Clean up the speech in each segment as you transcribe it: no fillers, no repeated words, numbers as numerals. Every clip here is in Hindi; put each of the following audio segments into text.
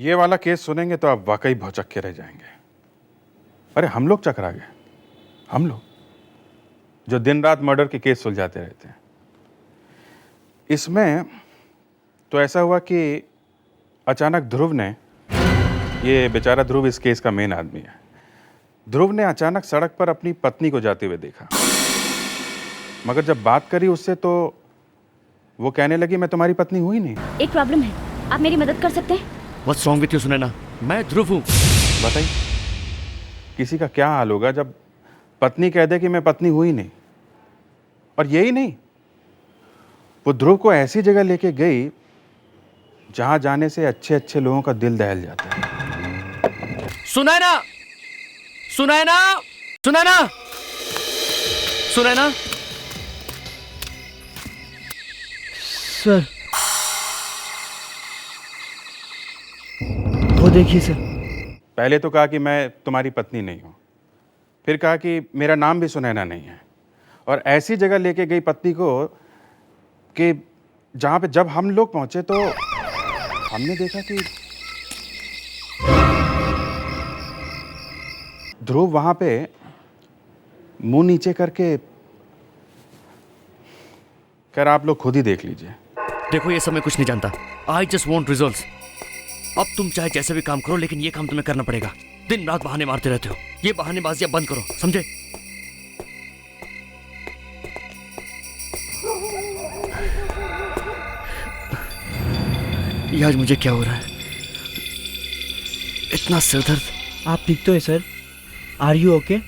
ये वाला केस सुनेंगे तो आप वाकई भौचक के रह जाएंगे। अरे हम लोग चकरा गए, हम लोग जो दिन रात मर्डर के केस सुलझाते रहते हैं। इसमें तो ऐसा हुआ कि अचानक ध्रुव ने, ये बेचारा ध्रुव इस केस का मेन आदमी है, ध्रुव ने अचानक सड़क पर अपनी पत्नी को जाते हुए देखा। मगर जब बात करी उससे तो वो कहने लगी मैं तुम्हारी पत्नी हुई नहीं। एक प्रॉब्लम है, आप मेरी मदद कर सकते हैं? What's wrong with you Sunaina? मैं ध्रुव हूँ। बताइए किसी का क्या हाल होगा जब पत्नी कह दे कि मैं पत्नी हुई नहीं। और यही नहीं, वो ध्रुव को ऐसी जगह लेके गई जहां जाने से अच्छे अच्छे लोगों का दिल दहल जाता है। सुनैना, सुनैना, सुनैना, सुनैना। सर, वो देखिए सर। पहले तो कहा कि मैं तुम्हारी पत्नी नहीं हूं, फिर कहा कि मेरा नाम भी सुनैना नहीं है, और ऐसी जगह लेके गई पत्नी को कि जहां पे जब हम लोग पहुंचे तो हमने देखा कि ध्रुव वहां पे मुंह नीचे करके। खैर आप लोग खुद ही देख लीजिए। देखो ये सब मैं कुछ नहीं जानता। I just want results. अब तुम चाहे जैसे भी काम करो, लेकिन ये काम तुम्हें करना पड़ेगा। दिन रात बहाने मारते रहते हो, ये बहानेबाजी अब बंद करो, समझे? ये आज मुझे क्या हो रहा है? इतना सिरदर्द। आप ठीक तो है sir? Are you okay?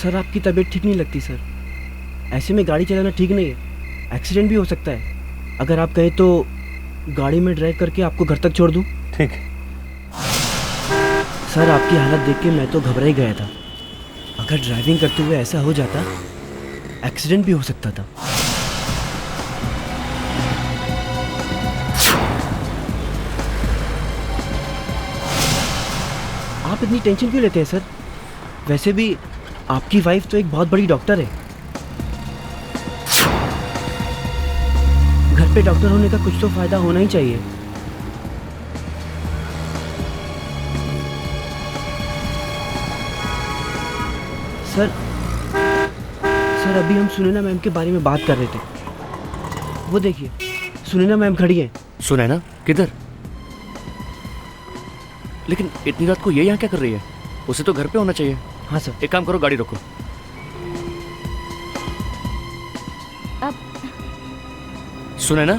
Sir आपकी तबीयत ठीक नहीं लगती सर। ऐसे में गाड़ी चलाना ठीक नहीं है, एक्सीडेंट भी हो सकता है। अगर आप कहें तो गाड़ी में ड्राइव करके आपको घर तक छोड़ दूं? ठीक। सर आपकी हालत देख के मैं तो घबरा ही गया था। अगर ड्राइविंग करते हुए ऐसा हो जाता, एक्सीडेंट भी हो सकता था। आप इतनी टेंशन क्यों लेते हैं सर? वैसे भी आपकी वाइफ तो एक बहुत बड़ी डॉक्टर है। घर पे डॉक्टर होने का कुछ तो फायदा होना ही चाहिए। सर अभी हम सुनैना मैम के बारे में बात कर रहे थे। वो देखिए सुनैना मैम खड़ी हैं। सुनैना किधर? लेकिन इतनी रात को ये यहाँ क्या कर रही है? उसे तो घर पे होना चाहिए। हाँ सर। एक काम करो, गाड़ी रोको। अब सुनैना,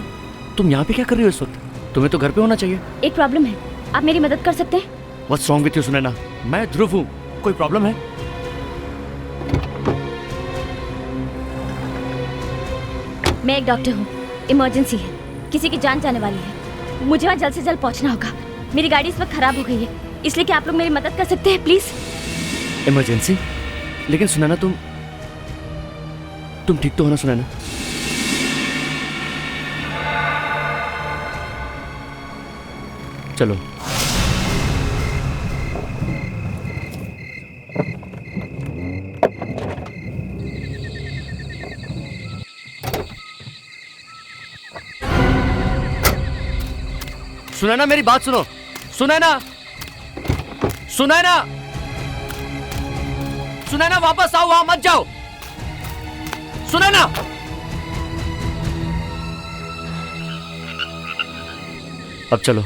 तुम यहाँ पे क्या कर रही हो इस वक्त? तुम्हें तो घर पे होना चाहिए। एक प्रॉब्लम है, आप मेरी मदद कर सकते हैं? What's wrong with you Sunaina? मैं ध्रुव हूँ। कोई प्रॉब्लम है? मैं एक डॉक्टर हूँ, इमरजेंसी है, किसी की जान जाने वाली है, मुझे वहाँ जल्द से जल्द पहुँचना होगा। मेरी गाड़ी इस वक्त खराब हो गई है, इसलिए क्या आप लोग मेरी मदद कर सकते हैं प्लीज? इमरजेंसी? लेकिन सुनैना तुम ठीक तो हो ना सुनैना? चलो। सुनैना मेरी बात सुनो। सुनैना, सुनैना, सुनैना वापस आओ, वहां मत जाओ। सुनैना, अब चलो।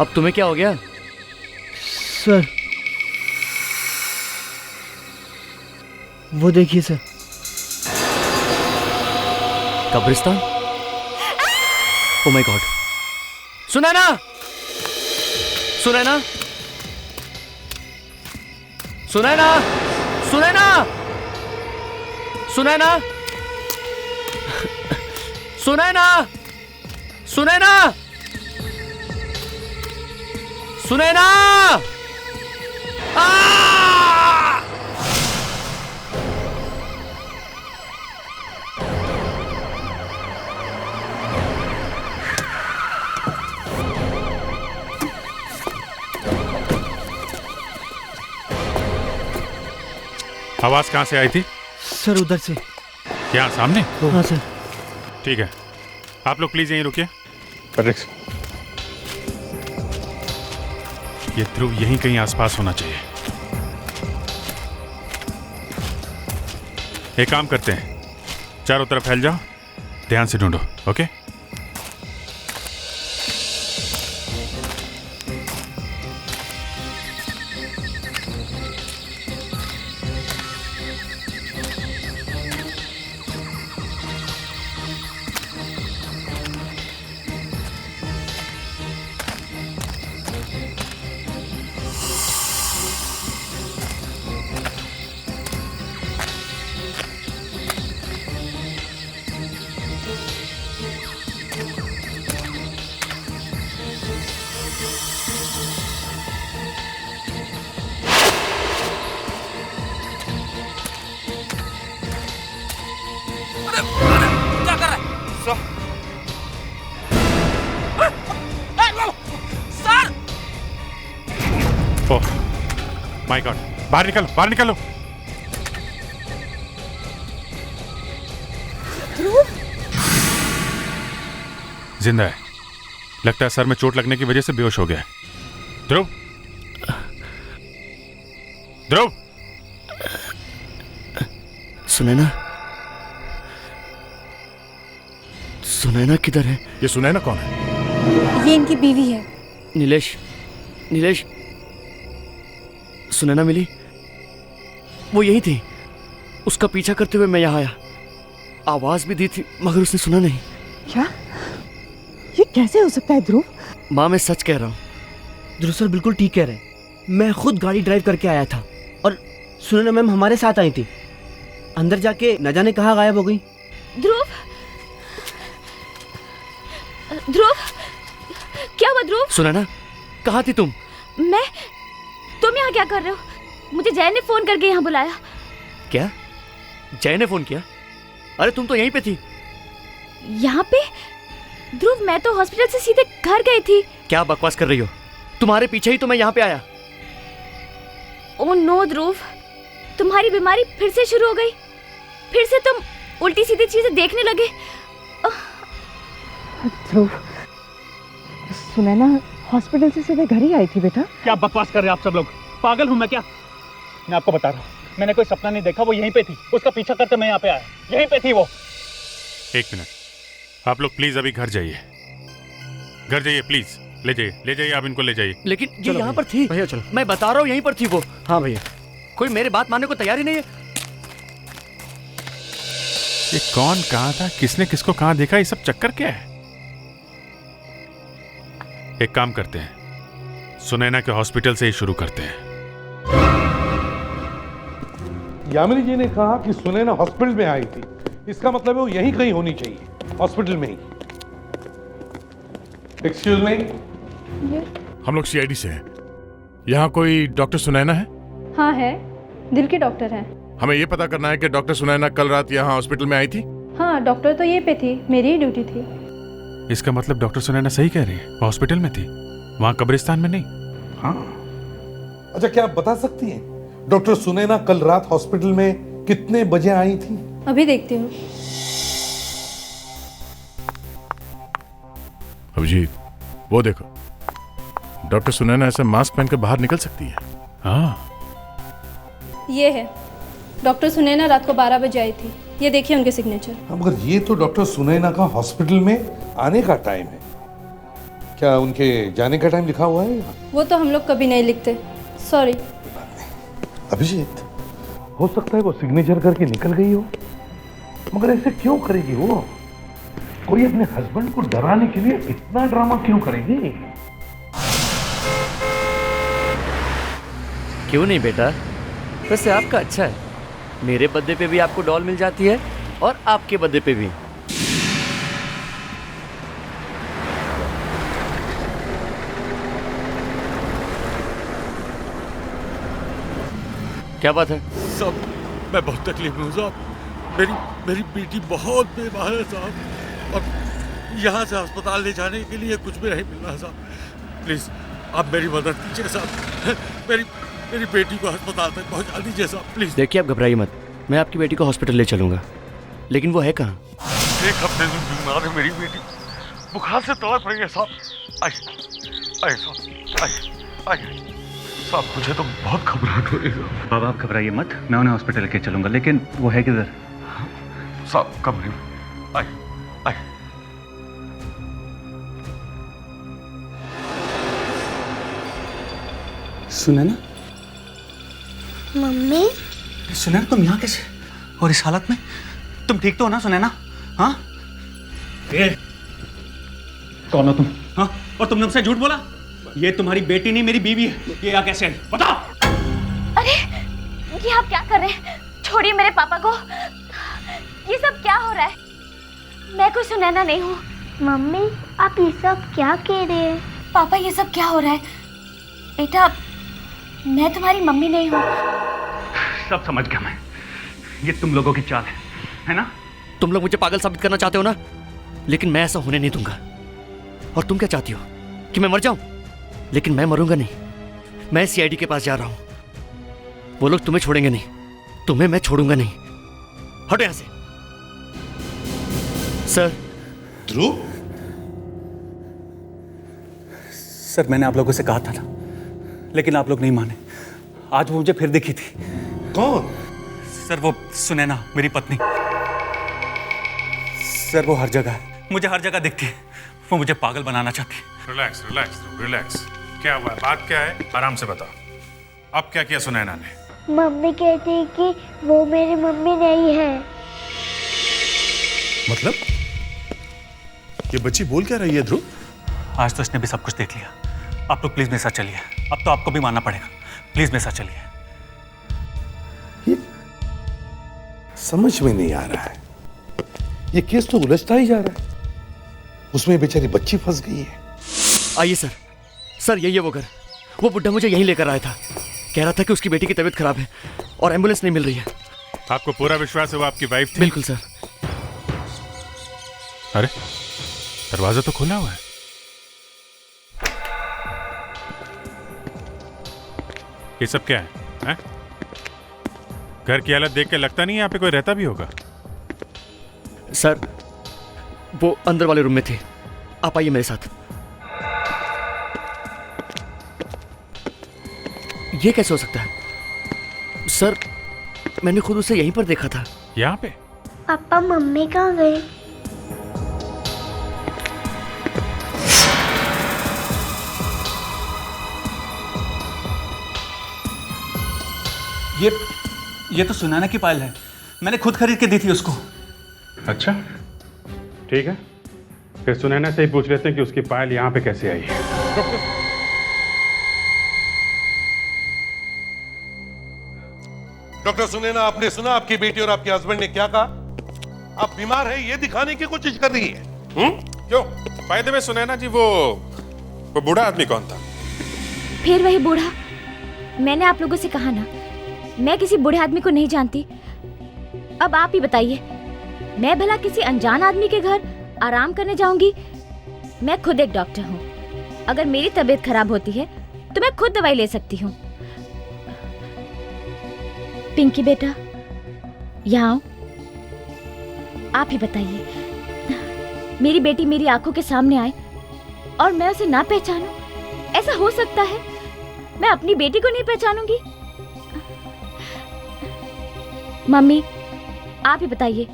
अब तुम्हें क्या हो गया? सर वो देखिए सर। कब्रिस्तान? Oh my god. Sunaina, Sunaina, Sunaina, Sunaina, Sunaina, Sunaina, Sunaina, Sunaina, आ! आवाज कहाँ से आई थी? सर उधर से। यहाँ सामने? हाँ सर। ठीक है, आप लोग प्लीज यहीं रुकिए। ये ध्रुव यहीं कहीं आसपास होना चाहिए। एक काम करते हैं, चारों तरफ फैल जाओ, ध्यान से ढूंढो। ओके? ओह माय गॉड, बाहर निकलो, बाहर निकलो। जिंदा है, लगता है सर में चोट लगने की वजह से बेहोश हो गया है। ध्रुव, ध्रुव, सुनैना, सुनैना किधर है? ये सुनैना कौन है? ये इनकी बीवी है। नीलेश, नीलेश, सुनैना मिली? वो यही थी। उसका पीछा करते हुए मैं यहाँ आया, आवाज भी दी थी मगर उसने सुना नहीं। क्या? ये कैसे हो सकता है ध्रुव? माँ मैं सच कह रहा हूँ। ध्रुव सर बिल्कुल ठीक कह रहे हैं। मैं खुद गाड़ी ड्राइव करके आया था और सुनैना मैम हमारे साथ आई थी। अंदर जाके न जाने कहाँ गायब हो गई। ध्रुव, ध्रुव, क्या हुआ ध्रुव? सुनैना, कहाँ थी तुम? तुम यहाँ क्या कर रहे हो? मुझे जय ने फोन करके यहाँ बुलाया। क्या? जय ने फोन किया? अरे तुम तो यहीं पे थी। यहाँ पे? ध्रुव मैं तो हॉस्पिटल से सीधे घर गई थी। क्या बकवास कर रही हो? तुम्हारे पीछे ही तो मैं यहाँ पे आया। ओह नो ध्रुव, तुम्हारी बीमारी फिर से शुरू हो गई। फिर से तुम उल्टी सीधी चीजें देखने लगे। ध्रुव, सुनैना हॉस्पिटल से सीधे घर ही आई थी बेटा। क्या बकवास कर रहे हैं आप सब लोग? पागल हूं मैं क्या? मैं आपको बता रहा हूँ, मैंने कोई सपना नहीं देखा। वो यहीं पे थी, उसका पीछा करते मैं यहाँ पे आया। यहीं पे थी वो। एक मिनट, आप लोग प्लीज अभी घर जाइए, घर जाइए प्लीज। ले जाइए, ले जाइए, आप इनको ले जाइए। लेकिन ये यहाँ पर थी भैया चलो। मैं बता रहा हूँ यहीं पर थी वो। हाँ भैया। कोई मेरे बात मानने को तैयार ही नहीं है। ये कौन कहाँ था, किसने किसको कहाँ देखा, ये सब चक्कर क्या है? एक काम करते हैं, सुनैना के हॉस्पिटल से ही शुरू करते हैं। यामिनी जी ने कहा कि सुनैना हॉस्पिटल में आई थी, इसका मतलब है वो यहीं कहीं होनी चाहिए, हॉस्पिटल में ही। एक्सक्यूज मी, हम लोग सीआईडी से हैं। यहाँ कोई डॉक्टर सुनैना है? हाँ है, दिल के डॉक्टर हैं। हमें ये पता करना है कि डॉक्टर सुनैना कल रात यहाँ हॉस्पिटल में आई थी। हाँ डॉक्टर तो ये पे थी, मेरी ही ड्यूटी थी। इसका मतलब डॉक्टर सुनैना सही कह रही है, हॉस्पिटल में थी, वहां कब्रिस्तान में नहीं। हाँ। अच्छा, क्या आप बता सकती हैं डॉक्टर सुनैना कल रात हॉस्पिटल में कितने बजे आई थी? अभी देखती हूँ। अभिजीत, वो देखो, डॉक्टर सुनैना ऐसे मास्क पहनकर बाहर निकल सकती है। हाँ, ये है, डॉक्टर सुनैना रात को 12 बजे आई थी। ये देखिए उनके सिग्नेचर। मगर ये तो डॉक्टर सुनैना का हॉस्पिटल में आने का टाइम है, क्या उनके जाने का टाइम लिखा हुआ है? वो तो हम लोग कभी नहीं लिखते, सॉरी। अभिजीत, हो सकता है वो सिग्नेचर करके निकल गई हो, मगर ऐसे क्यों करेगी वो? कोई अपने हस्बैंड को डराने के लिए इतना ड्रामा क्यों करेगी? क्यों नहीं बेटा, वैसे आपका अच्छा है। मेरे बर्थडे पे भी आपको डॉल मिल जाती है और आपके बर्थडे पे भी। क्या बात है? साहब, मैं बहुत तकलीफ में हूँ साहब। मेरी बेटी बहुत बीमार है साहब, और यहाँ से अस्पताल ले जाने के लिए कुछ भी नहीं मिल रहा साहब। प्लीज आप मेरी मदद कीजिए साहब। मेरी बेटी को अस्पताल तक पहुंचा दीजिए साहब, प्लीज। देखिए, आप घबराइए मत, मैं आपकी बेटी को हॉस्पिटल ले चलूंगा, लेकिन वो है कहाँ? 1 हफ्ते से बीमार है मेरी बेटी, बुखार से तड़प रही है साहब। आइए साहब, आइए साहब, मुझे तो बहुत घबराहट हो रही है। बाबा आप घबराइए मत, मैं उन्हें हॉस्पिटल लेके चलूंगा, लेकिन वो है किधर? साहब कमरे में, आइए। सुनैना, मम्मी, सुनैना तुम यहाँ कैसे और इस हालत में? तुम ठीक तो हो ना सुनैना? हाँ? कौन हो तुम? हाँ? और तुमने मुझसे झूठ बोला? ये तुम्हारी बेटी नहीं मेरी बीवी है। ये यहाँ कैसे आई? बताओ। अरे ये आप क्या कर रहे हैं? छोड़िए मेरे पापा को। ये सब क्या हो रहा है? मैं कोई सुनैना नहीं हूँ। मम्मी आप ये सब क्या कह रहे हैं? पापा ये सब क्या हो रहा है? बेटा मैं तुम्हारी मम्मी नहीं हूँ। सब समझ गया मैं, ये तुम लोगों की चाल है ना? तुम लोग मुझे पागल साबित करना चाहते हो ना, लेकिन मैं ऐसा होने नहीं दूंगा। और तुम क्या चाहती हो कि मैं मर जाऊं? लेकिन मैं मरूंगा नहीं, मैं सीआईडी के पास जा रहा हूं। वो लोग तुम्हें छोड़ेंगे नहीं, तुम्हें मैं छोड़ूंगा नहीं। हटो यहां से। सर। ध्रुव, सर मैंने आप लोगों से कहा था ना, लेकिन आप लोग नहीं माने। आज वो मुझे फिर दिखी थी। कौन? सर वो सुनैना, मेरी पत्नी। सर वो हर जगह है, मुझे हर जगह दिखती है। वो मुझे पागल बनाना चाहती है। Relax relax relax. क्या हुआ, बात क्या है, आराम से बताओ। अब क्या किया सुनैना ने? मम्मी कहती है कि वो मेरी मम्मी नहीं है। मतलब ये बच्ची बोल क्या रही है ध्रुव? आज तो इसने भी सब कुछ देख लिया। आप लोग प्लीज मेरे साथ चलिए। अब तो आपको भी मानना पड़ेगा। प्लीज मेरे साथ चलिए। समझ में नहीं आ रहा है, ये केस तो उलझता ही जा रहा है। उसमें बेचारी बच्ची फंस गई है। आइए सर। सर यही है वो घर। वो बुड्ढा मुझे यहीं लेकर आया था, कह रहा था कि उसकी बेटी की तबीयत खराब है और एम्बुलेंस नहीं मिल रही है। आपको पूरा विश्वास है वो आपकी वाइफ थी? बिल्कुल सर। अरे दरवाजा तो खुला हुआ है। ये सब क्या है? घर की हालत देख के लगता नहीं यहाँ पे कोई रहता भी होगा। सर वो अंदर वाले रूम में थे, आप आइए मेरे साथ। ये कैसे हो सकता है? सर मैंने खुद उसे यहीं पर देखा था। यहाँ पे? पापा मम्मी कहाँ गए? ये तो सुनैना की पायल है, मैंने खुद खरीद के दी थी उसको। अच्छा ठीक है, फिर सुनैना से ही पूछ लेते हैं कि उसकी पायल यहाँ पे कैसे आई है। डॉक्टर सुनैना, आपने सुना आपकी बेटी और आपके हस्बैंड ने क्या कहा? आप बीमार है ये दिखाने की कोशिश कर रही है। क्यों? फायदे में सुनैना जी वो बूढ़ा आदमी कौन था? फिर वही बूढ़ा। मैंने आप लोगों से कहा ना, मैं किसी बूढ़े आदमी को नहीं जानती। अब आप ही बताइए, मैं भला किसी अनजान आदमी के घर आराम करने जाऊंगी? मैं खुद एक डॉक्टर हूँ। अगर मेरी तबीयत खराब होती है तो मैं खुद दवाई ले सकती हूँ। पिंकी बेटा यहाँ आओ, आप ही बताइए, मेरी बेटी मेरी आंखों के सामने आए और मैं उसे ना पहचानूं? ऐसा हो सकता है? मैं अपनी बेटी को नहीं पहचानूंगी? मम्मी आप ही बताइए,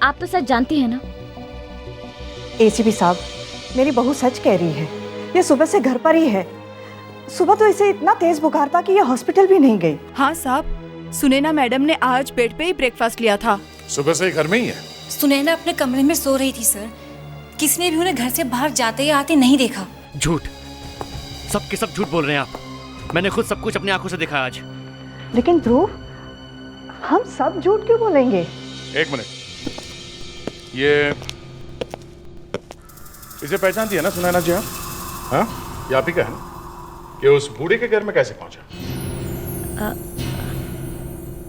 आप तो सच जानती हैं ना? एसीपी साहब, मेरी बहू सच कह रही है। ये सुबह से घर पर ही है। सुबह तो इसे इतना तेज बुखार था कि ये हॉस्पिटल भी नहीं गई। हाँ साहब, सुनैना मैडम ने आज बेड पे ही ब्रेकफास्ट लिया था। सुबह से ही घर में ही है? सुनैना अपने कमरे में सो रही थी सर। किसी ने भी उन्हें घर से बाहर जाते या आते नहीं देखा। झूठ, सब के सब झूठ बोल रहे हैं आप। मैंने खुद सब कुछ अपनी आंखों से देखा आज। लेकिन ध्रुव, हम सब झूठ क्यों बोलेंगे? एक मिनट, ये इसे पहचानती है ना सुनैना जी? हाँ, ये आप ही का है ना? कि उस बूढ़े के घर में कैसे पहुंचा?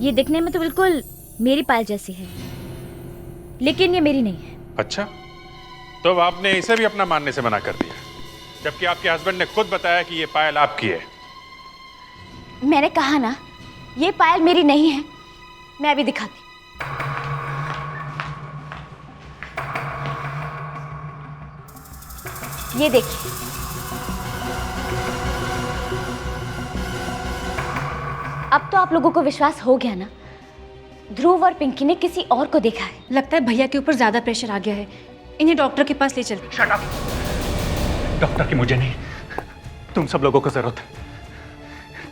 ये दिखने में तो बिल्कुल मेरी पायल जैसी है, लेकिन ये मेरी नहीं है। अच्छा, तो अब आपने इसे भी अपना मानने से मना कर दिया, जबकि आपके हस्बैंड ने खुद बताया कि ये पायल आपकी है। मैंने कहा ना, ये पायल मेरी नहीं है। मैं अभी दिखाती। ये देखिए, अब तो आप लोगों को विश्वास हो गया ना, ध्रुव और पिंकी ने किसी और को देखा है। लगता है भैया के ऊपर ज्यादा प्रेशर आ गया है, इन्हें डॉक्टर के पास ले चलते। Shut up. डॉक्टर की मुझे नहीं, तुम सब लोगों को जरूरत है।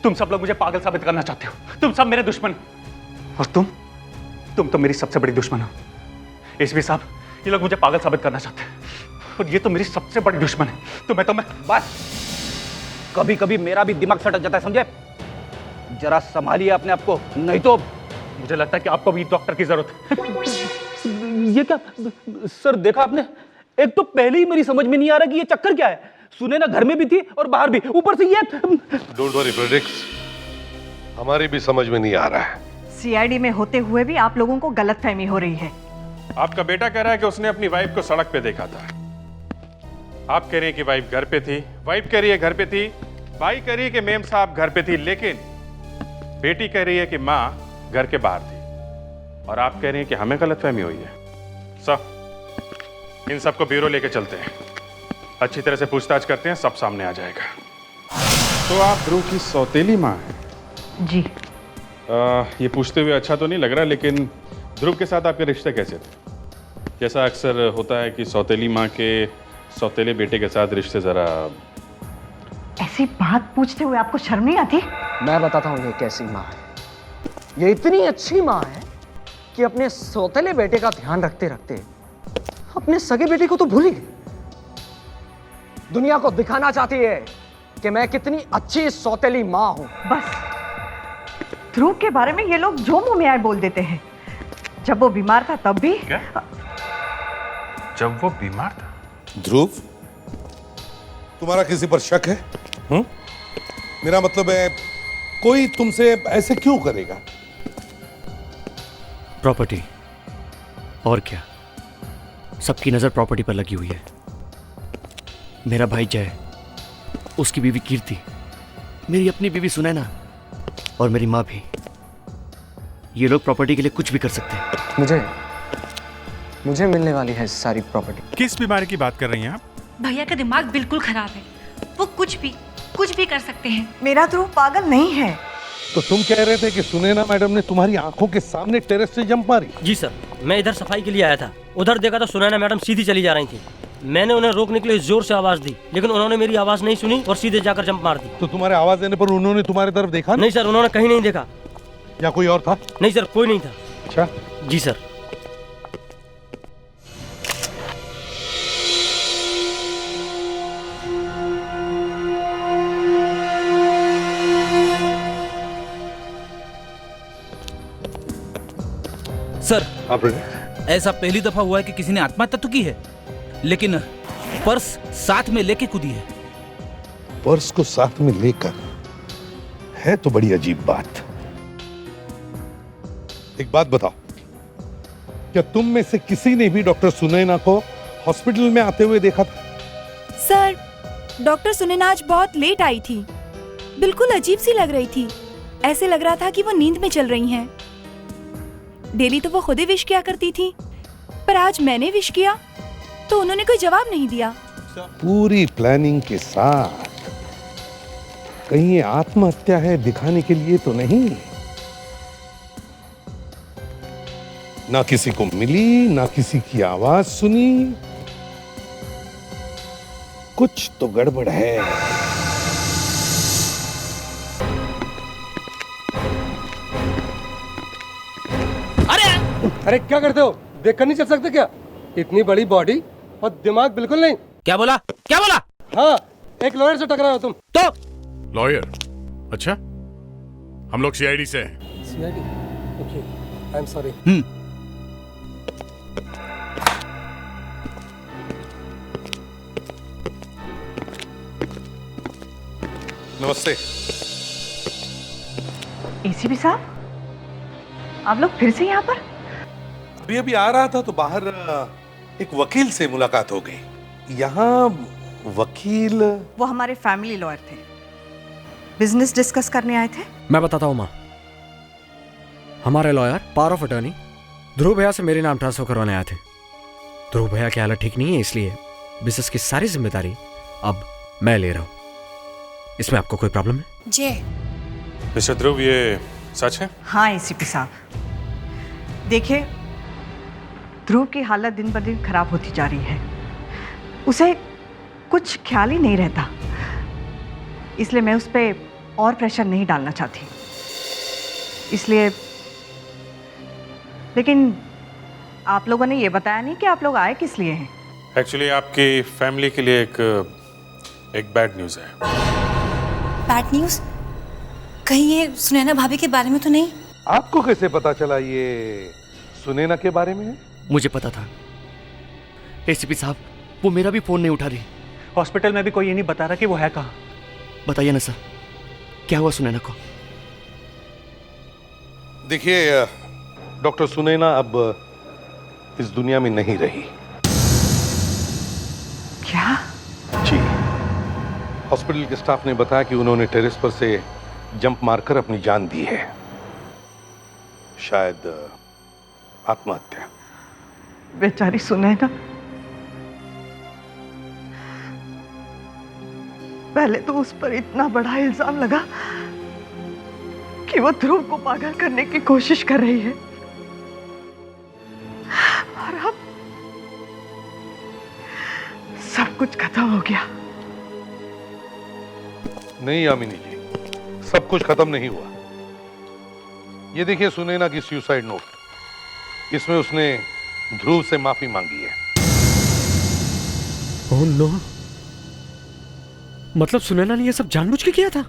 तुम सब लोग मुझे पागल साबित करना चाहते हो। तुम सब मेरे दुश्मन हो। और तुम तो मेरी सबसे बड़ी दुश्मन हो। एसपी साहब, ये लोग मुझे पागल साबित करना चाहते हैं और ये तो मेरी सबसे बड़ी दुश्मन है। तो मैं बस, कभी कभी मेरा भी दिमाग सटक जाता है, समझे? जरा संभालिए अपने आप को, नहीं तो मुझे लगता है कि आपको भी डॉक्टर की जरूरत है। ये क्या सर, देखा आपने? एक तो पहले ही मेरी समझ में नहीं आ रहा कि ये चक्कर क्या है। सुनैना घर में भी थी और बाहर भी, ऊपर से ये। डोंट वरी प्रेडिक्स, हमारी भी समझ में नहीं आ रहा है। सीआईडी में होते हुए भी आप लोगों को गलतफहमी हो रही है। आपका बेटा कह रहा है कि उसने अपनी वाइफ को सड़क पे देखा था। आप कह रही हैं कि वाइफ घर पे थी, वाइफ कह रही है घर पे थी, भाई कह रही है कि मेम साहब घर पे थी, लेकिन बेटी कह रही है कि माँ घर के बाहर थी। और आप कह रही हैं कि हमें गलतफहमी हुई है। सब इन सबको ब्यूरो लेके चलते हैं, अच्छी तरह से पूछताछ करते हैं, सब सामने आ जाएगा। तो आप ध्रुव की सौतेली माँ हैं? जी। ये पूछते हुए अच्छा तो नहीं लग रहा, लेकिन ध्रुव के साथ आपके रिश्ते कैसे थे? जैसा अक्सर होता है कि सौतेली माँ के सौतेले बेटे के साथ रिश्ते जरा। ऐसी बात पूछते हुए आपको शर्म नहीं आती? मैं बताता हूँ ये कैसी माँ है। ये इतनी अच्छी माँ है कि अपने सौतेले बेटे का ध्यान रखते रखते अपने सगे बेटे को तो भूल ही गई। दुनिया को दिखाना चाहती है कि मैं कितनी अच्छी सौतेली माँ हूं। बस, ध्रुव के बारे में ये लोग जो मुंह में आए बोल देते हैं। जब वो बीमार था तब भी। क्या? जब वो बीमार था? ध्रुव, तुम्हारा किसी पर शक है? मेरा मतलब है, कोई तुमसे ऐसे क्यों करेगा? प्रॉपर्टी, और क्या? सबकी नजर प्रॉपर्टी पर लगी हुई है। मेरा भाई जय, उसकी बीवी कीर्ति, मेरी अपनी बीवी सुनैना और मेरी माँ भी। ये लोग प्रॉपर्टी के लिए कुछ भी कर सकते हैं। मुझे मिलने वाली है सारी प्रॉपर्टी। किस बीमारी की बात कर रही हैं आप? भैया का दिमाग बिल्कुल खराब है, वो कुछ भी कर सकते हैं। मेरा ध्रुव पागल नहीं है। तो तुम कह रहे थे कि सुनैना मैडम ने तुम्हारी आंखों के सामने टेरेस से जंप मारी? जी सर, मैं इधर सफाई के लिए आया था। उधर देखा तो सुनैना मैडम सीधी चली जा रही थी। मैंने उन्हें रोकने के लिए जोर से आवाज दी, लेकिन उन्होंने मेरी आवाज नहीं सुनी और सीधे जाकर जंप मार दी। तो तुम्हारे आवाज देने पर उन्होंने तुम्हारी तरफ देखा? नहीं सर, उन्होंने कहीं नहीं देखा। या कोई और था? नहीं सर, कोई नहीं था। अच्छा जी सर। सर, ऐसा पहली दफा हुआ है कि किसी ने आत्महत्या तो की है, लेकिन पर्स साथ में लेके कूदी है। पर्स को साथ में लेकर? है तो बड़ी अजीब बात। एक बात बताओ, क्या तुम में से किसी ने भी डॉक्टर सुनैना को हॉस्पिटल में आते हुए देखा था? सर, डॉक्टर सुनैना आज बहुत लेट आई थी। बिल्कुल अजीब सी लग रही थी। ऐसे लग रहा था कि वो नींद में चल रही हैं। डेली तो वो खुद ही विश किया करती थी, पर आज मैंने विश किया तो उन्होंने कोई जवाब नहीं दिया। पूरी प्लानिंग के साथ। कहीं ये आत्महत्या है दिखाने के लिए तो नहीं? ना किसी को मिली, ना किसी की आवाज सुनी। कुछ तो गड़बड़ है। अरे क्या करते हो? देखकर नहीं चल सकते क्या? इतनी बड़ी बॉडी और दिमाग बिल्कुल नहीं। क्या बोला? क्या बोला? हाँ, एक लॉयर से टकराए हो तुम तो। लॉयर? अच्छा, हम लोग सीआईडी से हैं। CID? Okay, I am sorry. नमस्ते। एसीपी साहब, आप लोग फिर से यहाँ पर? अभी अभी आ रहा था तो बाहर एक वकील से मुलाकात हो गई। यहाँ वकील? वो हमारे फैमिली लॉयर थे। बिजनेस डिस्कस करने आए थे? मैं बताता हूँ माँ। हमारे लॉयर पावर ऑफ अटर्नी ध्रुव भैया से मेरे नाम ट्रांसफर करवाने आए थे। ध्रुव भैया की हालत ठीक नहीं है, इसलिए बिजनेस की सारी जिम्मेदारी अब मैं ले रहा हूँ। इसमें आपको कोई प्रॉब्लम है? जय, मिस्टर ध्रुव, ये सच है? हाँ एसीपी साहब, देखिए ध्रुव की हालत दिन ब दिन खराब होती जा रही है। उसे कुछ ख्याल ही नहीं रहता, इसलिए मैं उस पर और प्रेशर नहीं डालना चाहती। इसलिए लेकिन आप लोगों ने ये बताया नहीं कि आप लोग आए किस लिए हैं। एक्चुअली आपकी फैमिली के लिए एक बैड न्यूज़ है। Bad news? कहीं ये सुनैना भाभी के बारे में तो नहीं? आपको कैसे पता चला ये सुनैना के बारे में है? मुझे पता था एसीपी साहब, वो मेरा भी फोन नहीं उठा रही। हॉस्पिटल में भी कोई ये नहीं बता रहा कि वो है कहाँ। बताइए ना सर, क्या हुआ सुनैना को? देखिए डॉक्टर सुनैना अब इस दुनिया में नहीं रही। क्या? जी, हॉस्पिटल के स्टाफ ने बताया कि उन्होंने टेरेस पर से जंप मारकर अपनी जान दी है। शायद आत्महत्या। बेचारी सुनैना, पहले तो उस पर इतना बड़ा इल्जाम लगा कि वो ध्रुव को पागल करने की कोशिश कर रही है, और अब सब कुछ खत्म हो गया। नहीं यामिनी जी, सब कुछ खत्म नहीं हुआ। ये देखिए सुनैना की सुसाइड नोट, इसमें उसने ध्रुव से माफी मांगी है। ओह नो, मतलब सुनैना ने ये सब जानबूझ के किया था?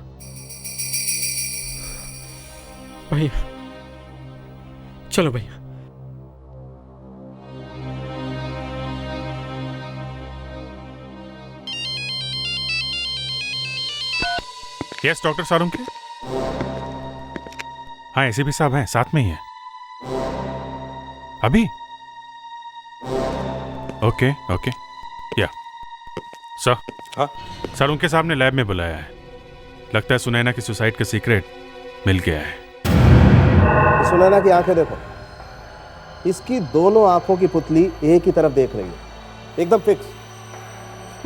भैया चलो भैया। Yes doctor Sarunke. हाँ एसीपी साहब हैं, साथ में ही हैं अभी। Okay okay yeah sir. हाँ सारुंके साहब ने लैब में बुलाया है। लगता है सुनैना की सुसाइड का सीक्रेट मिल गया है। सुनैना की आंखें देखो, इसकी दोनों आंखों की पुतली एक ही तरफ देख रही है, एकदम फिक्स।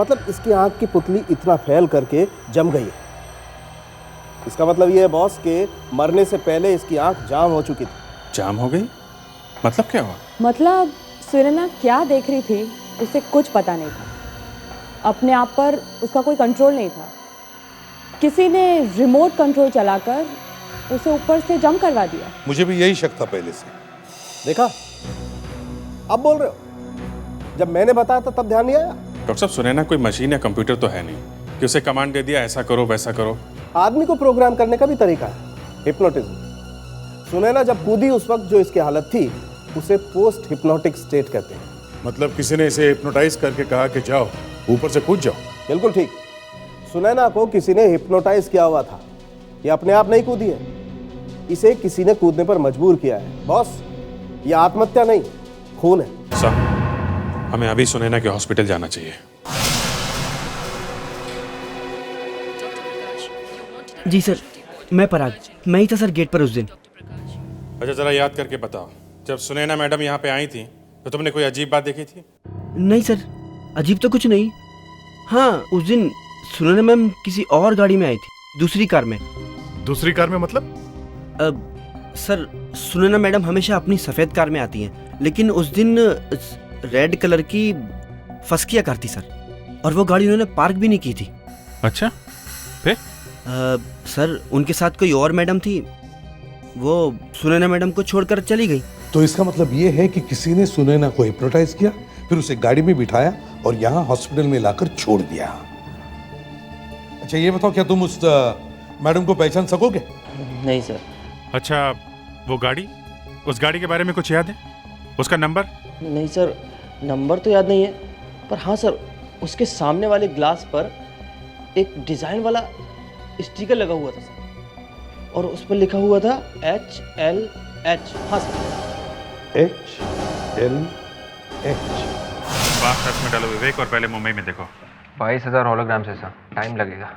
मतलब इसकी आंख की पुतली इतना फैल करके जम गई है। इसका मतलब ये है बॉस के मरने से पहले इसकी आंख जाम हो चुकी थी। जाम हो गई? मतलब क्या हुआ? मतलब सुनैना क्या देख रही थी उसे कुछ पता नहीं था। अपने आप पर उसका कोई कंट्रोल नहीं था। किसी ने रिमोट कंट्रोल चलाकर उसे ऊपर से जंप करवा दिया। मुझे भी यही शक था पहले से। देखा, अब बोल रहे हो? जब मैंने बताया था तब ध्यान नहीं आया? डॉक्टर साहब, सुनैना कोई मशीन या कंप्यूटर तो है नहीं कि उसे कमांड दे दिया ऐसा करो वैसा करो। आदमी को प्रोग्राम करने का भी तरीका है, हिप्नोटिज्म। सुनैना जब कूदी उस वक्त जो इसकी हालत थी उसे पोस्ट हिप्नोटिक स्टेट कहते हैं। मतलब किसी ने इसे हिप्नोटाइज करके कहा कि जाओ ऊपर से कूद जाओ। बिल्कुल ठीक। सुनैना को किसी ने हिप्नोटाइज किया हुआ था। ये अपने आप नहीं कूदी है, इसे किसी ने कूदने पर मजबूर किया है। बॉस, ये आत्महत्या नहीं, खून है। सर, हमें अभी सुनैना के हॉस्पिटल जाना चाहिए। जी सर, मैं पराग, मैं ही था सर गेट पर उस दिन। अच्छा जरा याद करके बताओ, जब सुनैना मैडम यहाँ पे आई थी तो तुमने कोई अजीब बात देखी थी? नहीं सर, अजीब तो कुछ नहीं। हाँ, उस दिन सुनैना मैम किसी और गाड़ी में आई थी, दूसरी कार में। दूसरी कार में मतलब? सर, सुनैना मैडम हमेशा अपनी सफ़ेद कार में आती हैं, लेकिन उस दिन रेड कलर की फस्किया कार थी सर, और वो गाड़ी उन्होंने पार्क भी नहीं की थी। अच्छा, फिर? सर, उनके साथ कोई और मैडम थी, वो सुनैना मैडम को छोड़कर चली गई। तो इसका मतलब ये है कि किसी ने सुनैना को हिप्नोटाइज किया, फिर उसे गाड़ी में बिठाया और यहाँ हॉस्पिटल में लाकर छोड़ दिया। अच्छा ये बताओ, क्या तुम उस मैडम को पहचान सकोगे? नहीं सर। अच्छा वो गाड़ी, उस गाड़ी के बारे में कुछ याद है? उसका नंबर? नहीं सर, नंबर तो याद नहीं है, पर हाँ सर, उसके सामने वाले ग्लास पर एक डिज़ाइन वाला स्टिकर लगा हुआ था सर, और उस पर लिखा हुआ था HLH। हाँ सर, HLH। बात में डालो विवेक, और पहले मुंबई में देखो। 22,000 होलोग्राम से सर, टाइम लगेगा।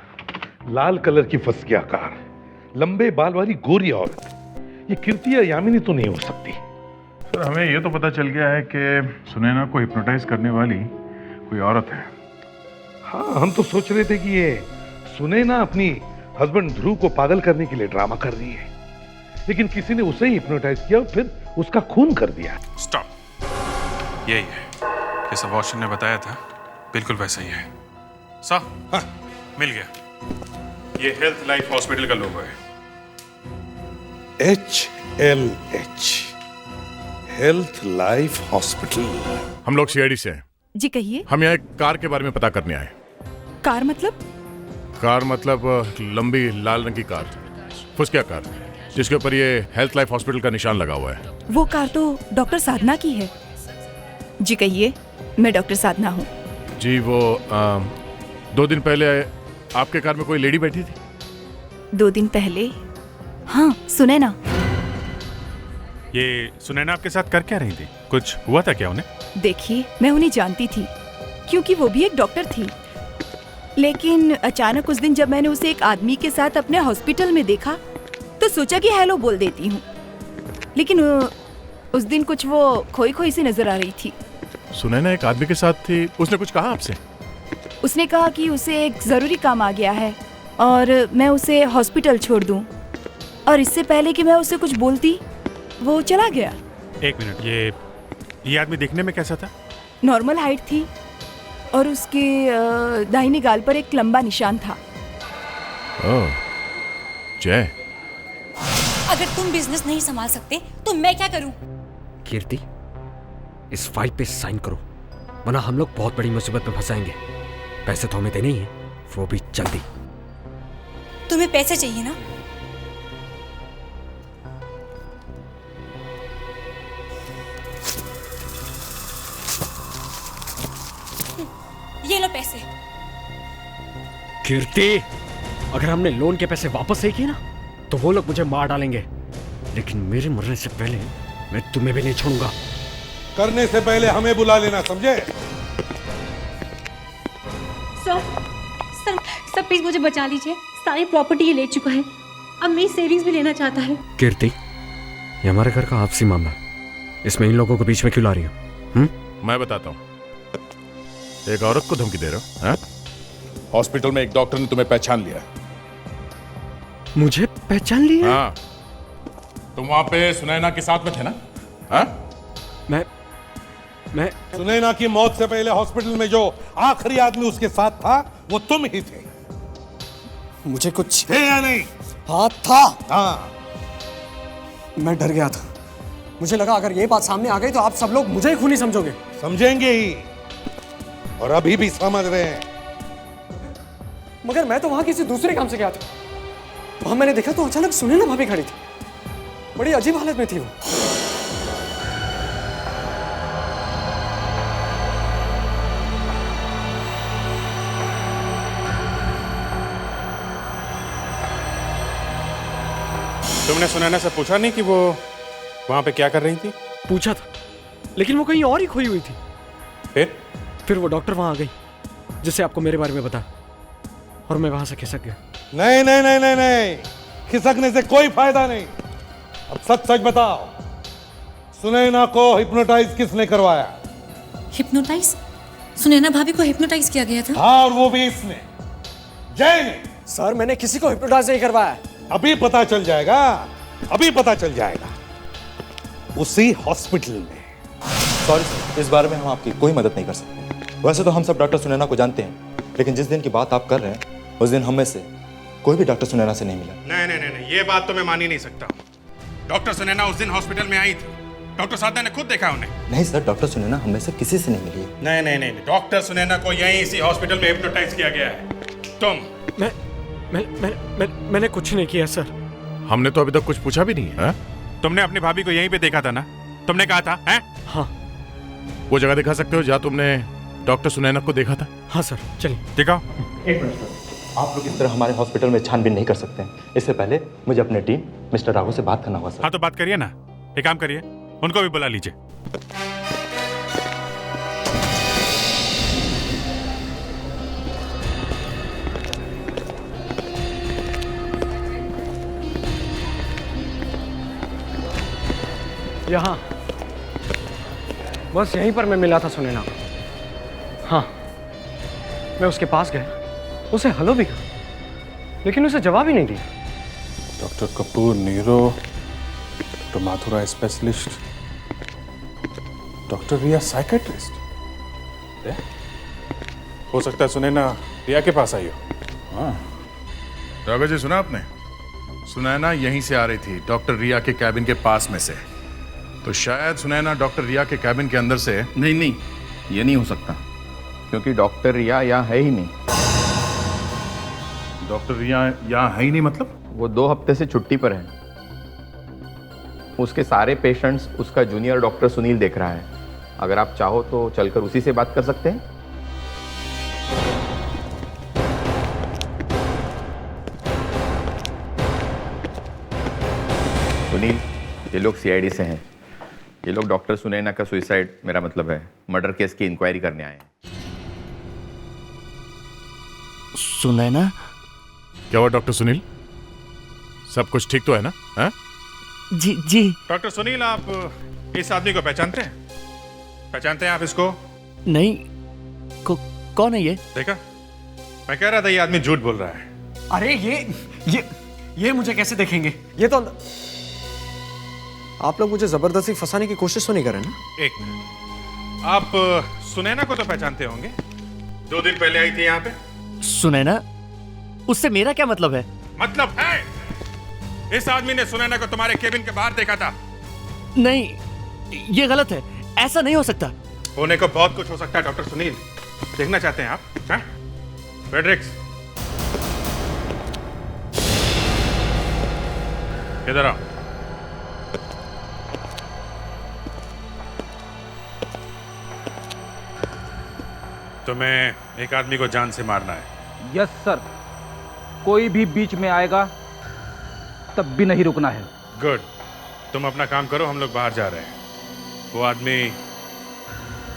लाल कलर की फंस गया कार, लंबे बाल वाली गोरी औरत, ये कीर्ति या यामिनी तो नहीं हो सकती। सर हमें ये तो पता चल गया है कि सुनैना को हिप्नोटाइज करने वाली कोई औरत है। हाँ, हम तो सोच रहे थे कि ये सुनैना अपनी हस्बैंड ध्रुव को पागल करने के लिए ड्रामा कर रही है, लेकिन किसी ने उसे ही हिप्नोटाइज किया और फिर उसका खून कर दिया। स्टॉप, यही है जैसा वॉशन ने बताया था, बिल्कुल वैसा ही है। सा हाँ, मिल गया। ये हेल्थ लाइफ हॉस्पिटल का लोगो है। HLH, health life hospital. हम लोग सीआईडी से हैं। जी कहिए। हम यहाँ एक कार के बारे में पता करने आए। कार मतलब? कार मतलब लंबी लाल रंग की कार, फुसकिया कार, जिसके ऊपर ये हेल्थ लाइफ हॉस्पिटल का निशान लगा हुआ है। वो कार तो डॉक्टर साधना की है। जी कहिए, मैं डॉक्टर साधना हूँ। जी वो 2 दिन पहले आपके कार में कोई लेडी बैठी थी? 2 दिन पहले? हाँ, सुनैना। ये सुनैना आपके साथ कर क्या रही थी? कुछ हुआ था क्या उन्हें? देखिए, मैं उन्हें जानती थी क्योंकि वो भी एक डॉक्टर थी, लेकिन अचानक उस दिन जब मैंने उसे एक आदमी के साथ अपने हॉस्पिटल में देखा तो सोचा कि हेलो बोल देती हूँ, लेकिन उस दिन कुछ वो खोई खोई सी नजर आ रही थी। सुनैना एक आदमी के साथ थी, उसने कुछ कहा आपसे? उसने कहा कि उसे एक जरूरी काम आ गया है और मैं उसे हॉस्पिटल छोड़ दूं, और इससे पहले कि मैं उसे कुछ बोलती वो चला गया। एक मिनट, ये आदमी दिखने में कैसा था? नॉर्मल हाइट थी और उसके दाहिने गाल पर एक लंबा निशान था। ओह, जय। अगर तुम बिजनेस नहीं संभाल सकते तो मैं क्या करूं? कीर्ति, इस फाइल पे साइन करो, वरना हम लोग बहुत बड़ी मुसीबत में फंसाएंगे। पैसे तो हमें देने ही हैं, वो भी जल्दी। तुम्हें पैसे चाहिए ना? ये लो पैसे। कीर्ति, अगर हमने लोन के पैसे वापस नहीं किए ना तो वो लोग मुझे मार डालेंगे, लेकिन मेरे मरने से पहले मैं तुम्हें भी नहीं छोड़ूंगा। करने से पहले हमें बुला लेना, समझे? सर प्लीज मुझे बचा लीजिए। सारी प्रॉपर्टी ये ले चुका है, अब मेरी सेविंग्स भी लेना चाहता है। कीर्ति, ये हमारे घर का आपसी मामला है, इसमें इन लोगों को बीच में क्यों ला रही हो? मैं बताता हूँ। एक औरत को धमकी दे रहे हो? हाँ? हॉस्पिटल में एक डॉक्टर ने तुम्हें पहचान लिया। मुझे पहचान लिया? हाँ, तुम वहां पे सुनैना के साथ में थे ना? हाँ? मैं सुनैना की मौत से पहले हॉस्पिटल में जो आखिरी आदमी उसके साथ था वो तुम ही थे। मुझे कुछ थे या नहीं? हाँ था। हाँ, मैं डर गया था, मुझे लगा अगर ये बात सामने आ गई तो आप सब लोग मुझे ही खूनी समझोगे। समझेंगे ही, और अभी भी समझ रहे हैं। मगर मैं तो वहां किसी दूसरे काम से गया था, वहां मैंने देखा तो अचानक सुनैना भाभी खड़ी थी, बड़ी अजीब हालत में थी वो। तुमने सुनैना से पूछा नहीं कि वो वहां पे क्या कर रही थी? पूछा था, लेकिन वो कहीं और ही खोई हुई थी। फिर वो डॉक्टर वहां आ गई जिससे आपको मेरे बारे में बता, और मैं वहां से खिसक गया। नहीं नहीं नहीं नहीं नहीं, खिसकने से कोई फायदा नहीं। अब सच सच बताओ, सुनैना को हिप्नोटाइज किसने करवाया? हिप्नोटाइज? सुनैना भाभी को हिप्नोटाइज किया गया था? हाँ, और वो भी इसने, जय ने। सर, मैंने किसी को हिप्नोटाइज नहीं करवाया। अभी पता चल जाएगा, अभी पता चल जाएगा, उसी हॉस्पिटल में। सॉरी सर, इस बारे में हम आपकी कोई मदद नहीं कर सकते। वैसे तो हम सब डॉक्टर सुनैना को जानते हैं, लेकिन जिस दिन की बात आप कर रहे हैं उस दिन हम में से कोई भी डॉक्टर सुनैना से नहीं मिला। नहीं नहीं नहीं, ये बात तो मैं मान ही नहीं सकता। डॉक्टर सुनैना उस दिन हॉस्पिटल में आई थी, डॉक्टर साधना ने खुद देखा उन्हें। नहीं सर, डॉक्टर सुनैना हम में से किसी से नहीं मिली। नहीं नहीं नहीं, डॉक्टर सुनैना को यहीं इसी हॉस्पिटल में हिप्नोटाइज किया गया है। तुम? मैंने कुछ नहीं किया सर। हमने तो अभी तक कुछ पूछा भी नहीं है। तुमने अपनी भाभी को यहीं पे देखा था ना? तुमने कहा था, हैं? हाँ। वो जगह दिखा सकते हो जहाँ तुमने डॉक्टर सुनैना को देखा था? हाँ सर, चलिए दिखाओ। एक मिनट सर, आप लोग इस तरह हमारे हॉस्पिटल में छानबीन नहीं कर सकते हैं। इससे पहले मुझे अपनी टीम मिस्टर राघव से बात करना होगा सर। हाँ तो बात करिए ना, एक काम करिए, उनको भी बुला लीजिए। यहाँ बस यहीं पर मैं मिला था सुनैना को। हाँ, मैं उसके पास गया, उसे हेलो भी कहा, लेकिन उसे जवाब ही नहीं दिया। Doctor Kapoor neuro, doctor Mathura specialist, doctor Riya psychiatrist. हो सकता है सुनैना रिया के पास आई हो। हाँ राघव जी, सुना आपने? सुनैना यहीं से आ रही थी, डॉक्टर रिया के कैबिन के पास में से। तो शायद सुनैना डॉक्टर रिया के कैबिन के अंदर से। नहीं, ये नहीं हो सकता, क्योंकि डॉक्टर रिया यहाँ है ही नहीं। डॉक्टर रिया यहाँ है ही नहीं मतलब? वो 2 हफ्ते से छुट्टी पर है। उसके सारे पेशेंट्स उसका जूनियर डॉक्टर सुनील देख रहा है। अगर आप चाहो तो चलकर उसी से बात कर सकते हैं। सुनील, ये लोग सीआईडी से हैं। ये लोग डॉक्टर सुनैना का सुसाइड, मेरा मतलब है मर्डर केस की इंक्वायरी करने आए हैं। सुनैना? क्या हुआ डॉक्टर सुनील? सब कुछ ठीक तो है ना? है? जी। डॉक्टर सुनील, आप इस आदमी को पहचानते हैं? पहचानते हैं आप इसको? नहीं। कौन है ये? देखा, मैं कह रहा था ये आदमी झूठ बोल रहा है। अरे ये मुझे कैसे देखेंगे? ये तो आप लोग मुझे जबरदस्ती फंसाने की कोशिश तो नहीं कर रहे ना? एक मिनट, आप सुनैना को तो पहचानते होंगे, 2 दिन पहले आई थी यहाँ पे। सुनैना? उससे मेरा क्या मतलब है? मतलब है, इस आदमी ने सुनैना को तुम्हारे केबिन के बाहर देखा था। नहीं, ये गलत है, ऐसा नहीं हो सकता। होने को बहुत कुछ हो सकता है डॉक्टर सुनील। देखना चाहते हैं आप? हाँ? फ्रेडरिक्स, इधर आओ। तुम्हें एक आदमी को जान से मारना है। यस सर, कोई भी बीच में आएगा तब भी नहीं रुकना है। गुड, तुम अपना काम करो, हम लोग बाहर जा रहे हैं। वो आदमी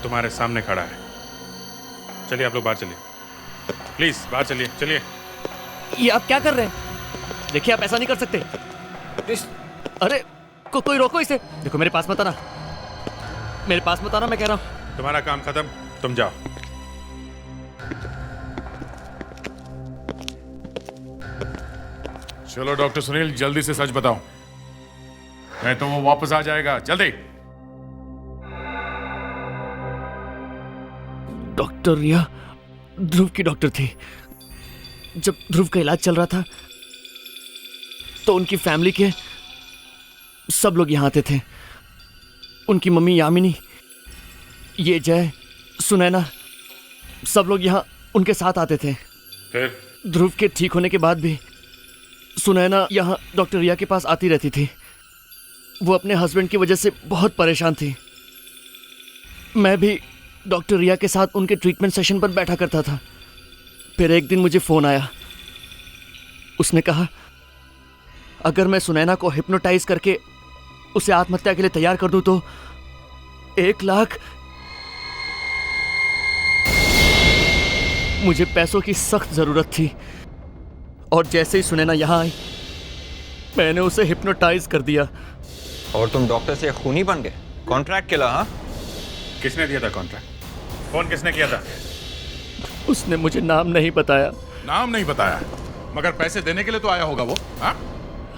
तुम्हारे सामने खड़ा है। चलिए आप लोग बाहर चलिए, प्लीज बाहर चलिए। चलिए। ये आप क्या कर रहे हैं? देखिए, आप ऐसा नहीं कर सकते। अरे कोई रोको इसे। देखो, मेरे पास मत आना, मेरे पास मत आना, मैं कह रहा हूं। तुम्हारा काम खत्म, तुम जाओ। चलो डॉक्टर सुनील, जल्दी से सच बताओ, नहीं तो वो वापस आ जाएगा। जल्दी। डॉक्टर रिया ध्रुव की डॉक्टर थी। जब ध्रुव का इलाज चल रहा था तो उनकी फैमिली के सब लोग यहाँ आते थे। उनकी मम्मी यामिनी, ये जय, सुनैना, सब लोग यहाँ उनके साथ आते थे। फिर ध्रुव के ठीक होने के बाद भी सुनैना यहाँ डॉक्टर रिया के पास आती रहती थी। वो अपने हस्बैंड की वजह से बहुत परेशान थी। मैं भी डॉक्टर रिया के साथ उनके ट्रीटमेंट सेशन पर बैठा करता था। फिर एक दिन मुझे फ़ोन आया। उसने कहा अगर मैं सुनैना को हिप्नोटाइज करके उसे आत्महत्या के लिए तैयार कर दूं तो 1 लाख। मुझे पैसों की सख्त ज़रूरत थी और जैसे ही सुनैना यहाँ आई मैंने उसे हिप्नोटाइज कर दिया। और तुम डॉक्टर से खूनी बन गए? कॉन्ट्रैक्ट केला? हाँ, किसने दिया था कॉन्ट्रैक्ट? फोन किसने किया था? उसने मुझे नाम नहीं बताया। नाम नहीं बताया, मगर पैसे देने के लिए तो आया होगा वो।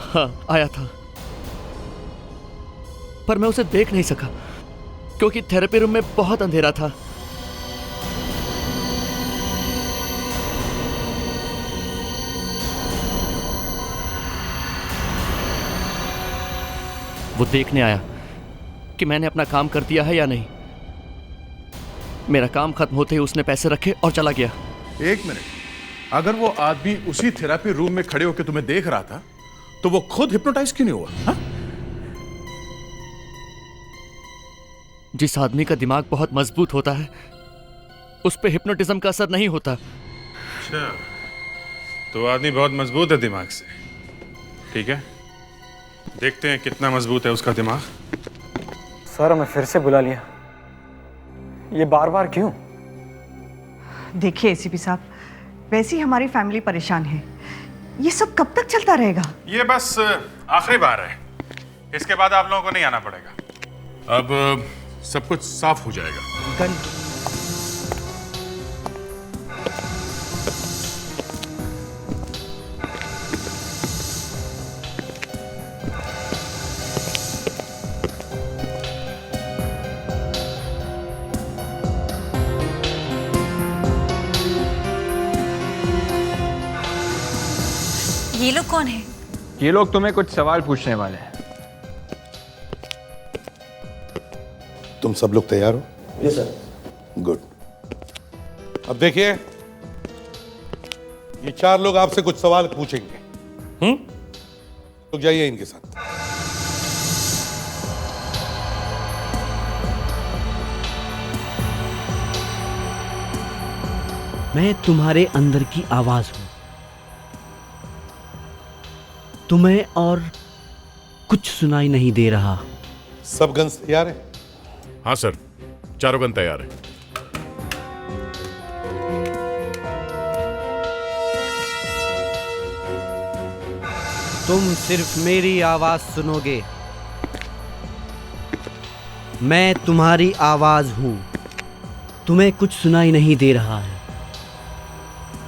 हाँ, आया था, पर मैं उसे देख नहीं सका क्योंकि थेरेपी रूम में बहुत अंधेरा था। वो देखने आया कि मैंने अपना काम कर दिया है या नहीं। मेरा काम खत्म होते ही उसने पैसे रखे और चला गया। 1 मिनट, अगर वो आदमी उसी थेरेपी रूम में खड़े होकर तुम्हें देख रहा था तो वो खुद हिप्नोटाइज क्यों नहीं हुआ? हा? जिस आदमी का दिमाग बहुत मजबूत होता है उस पे हिप्नोटिज्म का असर नहीं होता। अच्छा, तो आदमी बहुत मजबूत है दिमाग से। ठीक है, देखते हैं कितना मजबूत है उसका दिमाग। सर, हमें फिर से बुला लिया, ये बार बार क्यों? देखिए एसीपी साहब, वैसे ही हमारी फैमिली परेशान है। ये सब कब तक चलता रहेगा? ये बस आखिरी बार है, इसके बाद आप लोगों को नहीं आना पड़ेगा। अब सब कुछ साफ हो जाएगा। ये लोग कौन है? ये लोग तुम्हें कुछ सवाल पूछने वाले हैं। तुम सब लोग तैयार हो? Yes sir. गुड। अब देखिए, ये 4 लोग आपसे कुछ सवाल पूछेंगे। तो जाइए इनके साथ। मैं तुम्हारे अंदर की आवाज हूं। तुम्हें और कुछ सुनाई नहीं दे रहा। सब गन्स तैयार है? हाँ सर, चारों गन तैयार है। तुम सिर्फ मेरी आवाज सुनोगे। मैं तुम्हारी आवाज हूं। तुम्हें कुछ सुनाई नहीं दे रहा है।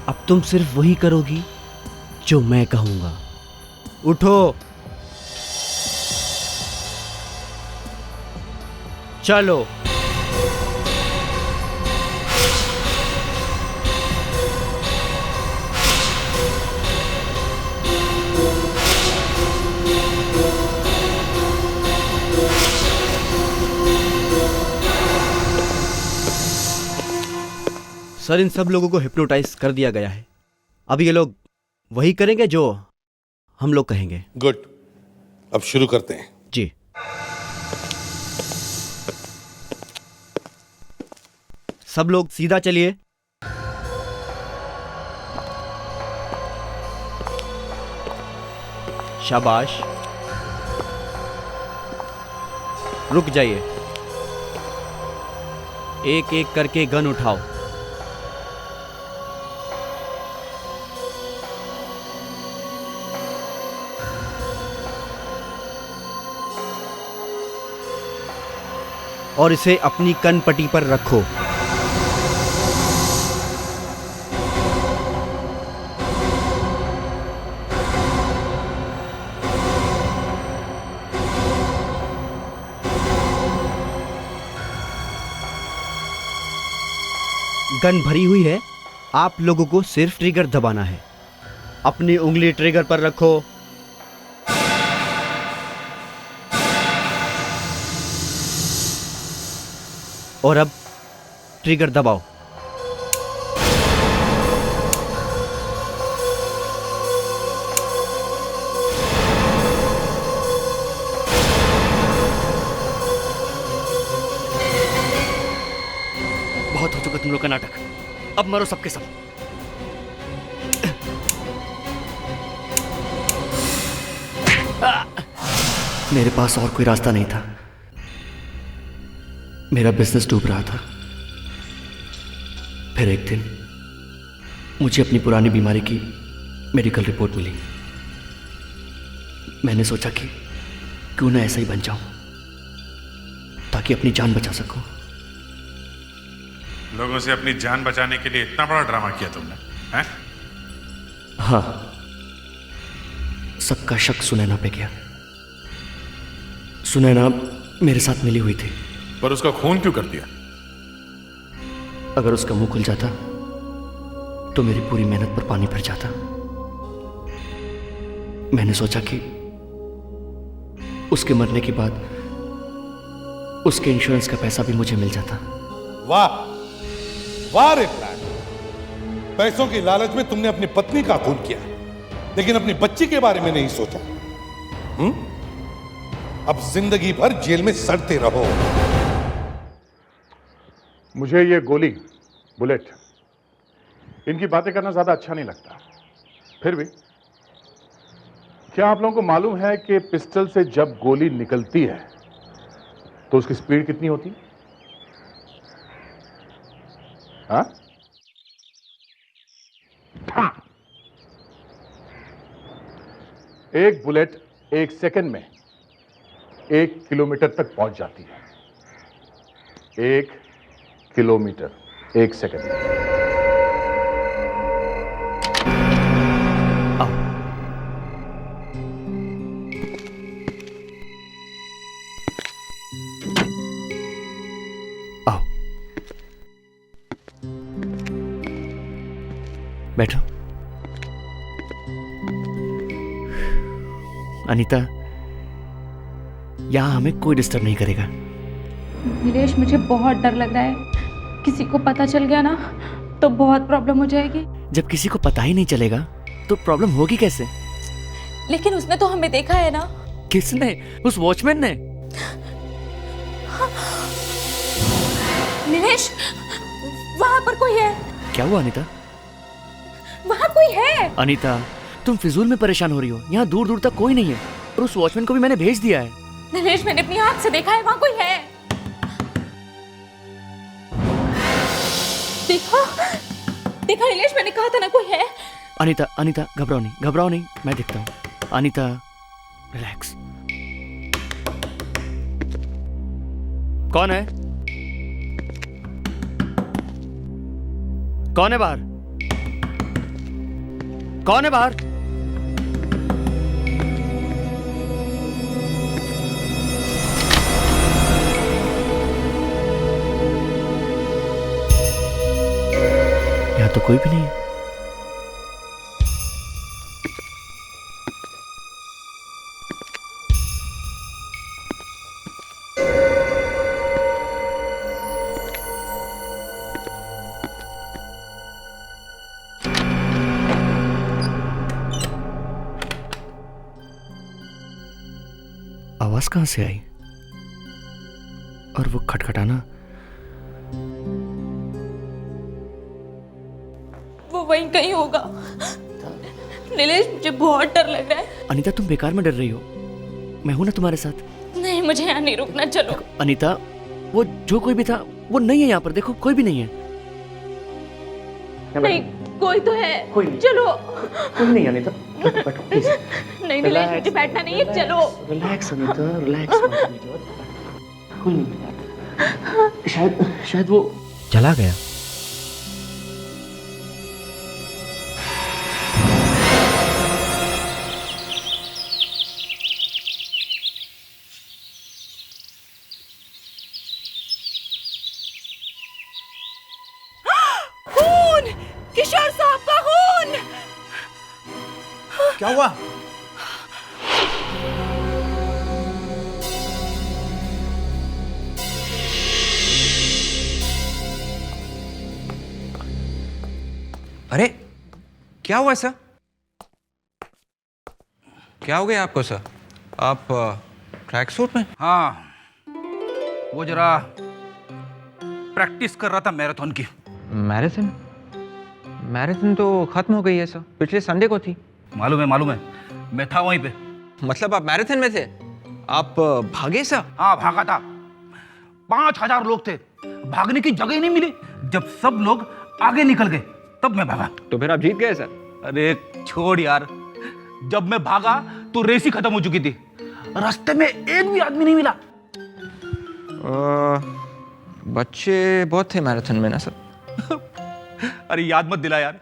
अब तुम सिर्फ वही करोगी जो मैं कहूंगा। उठो, चलो। सर, इन सब लोगों को हिप्नोटाइज कर दिया गया है। अब ये लोग वही करेंगे जो हम लोग कहेंगे। गुड। अब शुरू करते हैं। जी। सब लोग सीधा चलिए। शाबाश। रुक जाइए। एक एक करके गन उठाओ। और इसे अपनी कनपट्टी पर रखो। गन भरी हुई है। आप लोगों को सिर्फ ट्रिगर दबाना है। अपनी उंगली ट्रिगर पर रखो। और अब ट्रिगर दबाओ। बहुत हो चुका तुम लोग का नाटक। अब मरो सबके सब। मेरे पास और कोई रास्ता नहीं था। मेरा बिजनेस डूब रहा था। फिर एक दिन मुझे अपनी पुरानी बीमारी की मेडिकल रिपोर्ट मिली। मैंने सोचा कि क्यों ना ऐसा ही बन जाऊं ताकि अपनी जान बचा सकूं। लोगों से अपनी जान बचाने के लिए इतना बड़ा ड्रामा किया तुमने, हैं? हाँ, सबका शक सुनैना पे गया। सुनैना मेरे साथ मिली हुई थी। पर उसका खून क्यों कर दिया? अगर उसका मुंह खुल जाता तो मेरी पूरी मेहनत पर पानी फिर जाता। मैंने सोचा कि उसके मरने के बाद उसके इंश्योरेंस का पैसा भी मुझे मिल जाता। वाह वाह रे प्लान। पैसों की लालच में तुमने अपनी पत्नी का खून किया, लेकिन अपनी बच्ची के बारे में नहीं सोचा। अब जिंदगी भर जेल में सड़ते रहो। मुझे ये गोली, बुलेट, इनकी बातें करना ज्यादा अच्छा नहीं लगता। फिर भी क्या आप लोगों को मालूम है कि पिस्टल से जब गोली निकलती है तो उसकी स्पीड कितनी होती है? हाँ? एक बुलेट 1 सेकंड में 1 किलोमीटर तक पहुंच जाती है। 1 किलोमीटर 1 सेकंड। बैठो। अनीता, यहां हमें कोई डिस्टर्ब नहीं करेगा। नीलेश, मुझे बहुत डर लग रहा है। किसी को पता चल गया ना तो बहुत प्रॉब्लम हो जाएगी। जब किसी को पता ही नहीं चलेगा तो प्रॉब्लम होगी कैसे? लेकिन उसने तो हमें देखा है ना। किसने? उस वॉचमैन ने। नीलेश, वहां पर कोई है। क्या हुआ अनीता? वहां कोई है। अनीता, तुम फिजूल में परेशान हो रही हो। यहाँ दूर दूर तक कोई नहीं है और उस वॉचमैन को भी मैंने भेज दिया है। नीलेश, मैंने अपनी आंख से देखा है, वहां कोई है। देखा देखा नीलेश, मैंने कहा था ना कोई है। अनीता, अनीता, घबराओ नहीं, मैं देखता हूँ। अनीता, रिलैक्स। कौन है? कौन है बाहर? कौन है बाहर? यहां तो कोई भी नहीं है। आवाज कहां से आई? और वो खटखटाना? वो वहीं कहीं होगा। नीलेश, मुझे बहुत डर लग रहा है। अनीता, तुम बेकार में डर रही हो। मैं हूं ना तुम्हारे साथ। नहीं, मुझे यहाँ नहीं रुकना, चलो। अनीता, वो जो कोई भी था वो नहीं है यहाँ पर। देखो, कोई भी नहीं है। नहीं, कोई तो है। कोई नहीं। चलो। कोई नहीं अनीता, बैठो प्लीज। नहीं नीलेश, मुझे बैठना नहीं है, चलो। Relax Anita, relax. कोई नहीं। शायद वो चला गया। खून! किशोर साहब का खून! क्या हुआ? अरे क्या हुआ सर? क्या हो गया आपको सर? आप ट्रैक सूट में? हाँ, वो जरा प्रैक्टिस कर रहा था मैराथन की। मैराथन? मैराथन तो खत्म हो गई है सर, पिछले संडे को थी। मालूम है, मैं था वहीं पे। मतलब आप मैराथन में थे? आप भागे सर? हाँ, भागा था। 5000 लोग थे, भागने की जगह ही नहीं मिली। जब सब लोग आगे निकल गए तब मैं भागा। तो फिर आप जीत गए सर? अरे छोड़ यार, जब मैं भागा तो रेस ही खत्म हो चुकी थी। रास्ते में एक भी आदमी नहीं मिला। बच्चे बहुत थे मैराथन में ना सर? अरे याद मत दिला यार,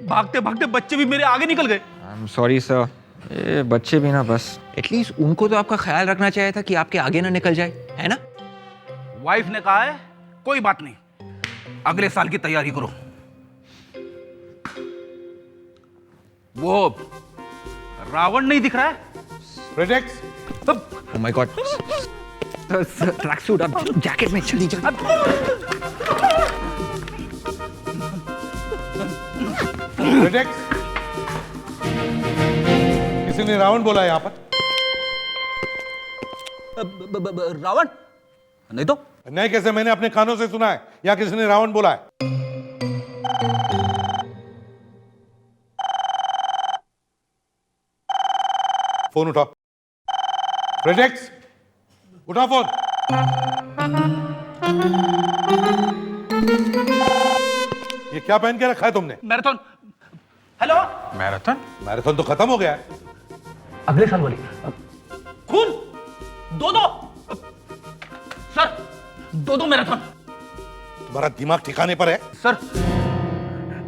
भागते भागते बच्चे भी मेरे आगे निकल गए। I am sorry sir. ये बच्चे भी ना, बस एटलीस्ट उनको तो आपका ख्याल रखना चाहिए था कि आपके आगे ना निकल जाए, है ना? वाइफ ने कहा है कोई बात नहीं, अगले साल की तैयारी करो। वो रावण नहीं दिख रहा है? Projects. Oh my God. Track suit, आप जैकेट में चली जाओ। प्रोजेक्ट्स। किसी ने रावण बोला यहाँ पर? रावण? नहीं तो। नहीं कैसे? मैंने अपने कानों से सुना है, या किसी ने रावण बोला है? फोन उठाओ। प्रोजेक्ट्स, उठाओ फोन। ये क्या पहन के रखा है तुमने? मैराथन। हेलो। मैराथन? मैराथन तो खत्म हो गया है। अगले साल वाली। खून? सर, दो मैराथन। तुम्हारा दिमाग ठिकाने पर है? सर,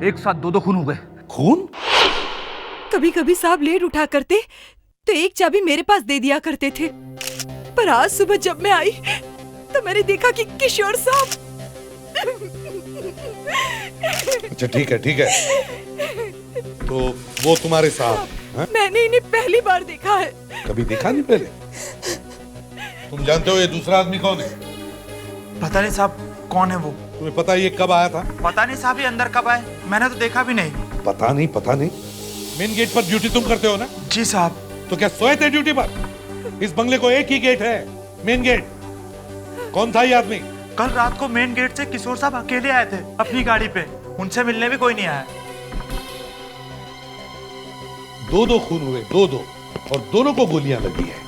एक साथ दो खून हो गए। खून? कभी कभी साहब लेट उठा करते तो एक चाबी मेरे पास दे दिया करते थे, पर आज सुबह जब मैं आई तो मैंने देखा कि किशोर साहब। अच्छा ठीक है ठीक है, तो वो तुम्हारे साथ? मैंने इन्हें पहली बार देखा है। कभी देखा नहीं पहले? तुम जानते हो ये दूसरा आदमी कौन है? पता नहीं साहब कौन है वो। तुम्हें पता है ये कब आया था? पता नहीं साहब, ये अंदर कब आए, मैंने तो देखा भी नहीं। पता नहीं। मेन गेट पर ड्यूटी तुम करते हो ना? जी साहब। तो क्या सोए थे ड्यूटी पर? इस बंगले को एक ही गेट है, मेन गेट। कौन था ये आदमी? कल रात को मेन गेट से किशोर साहब अकेले आए थे अपनी गाड़ी पे, उनसे मिलने भी कोई नहीं आया। दो खून हुए, दो, और दोनों को गोलियां लगी है।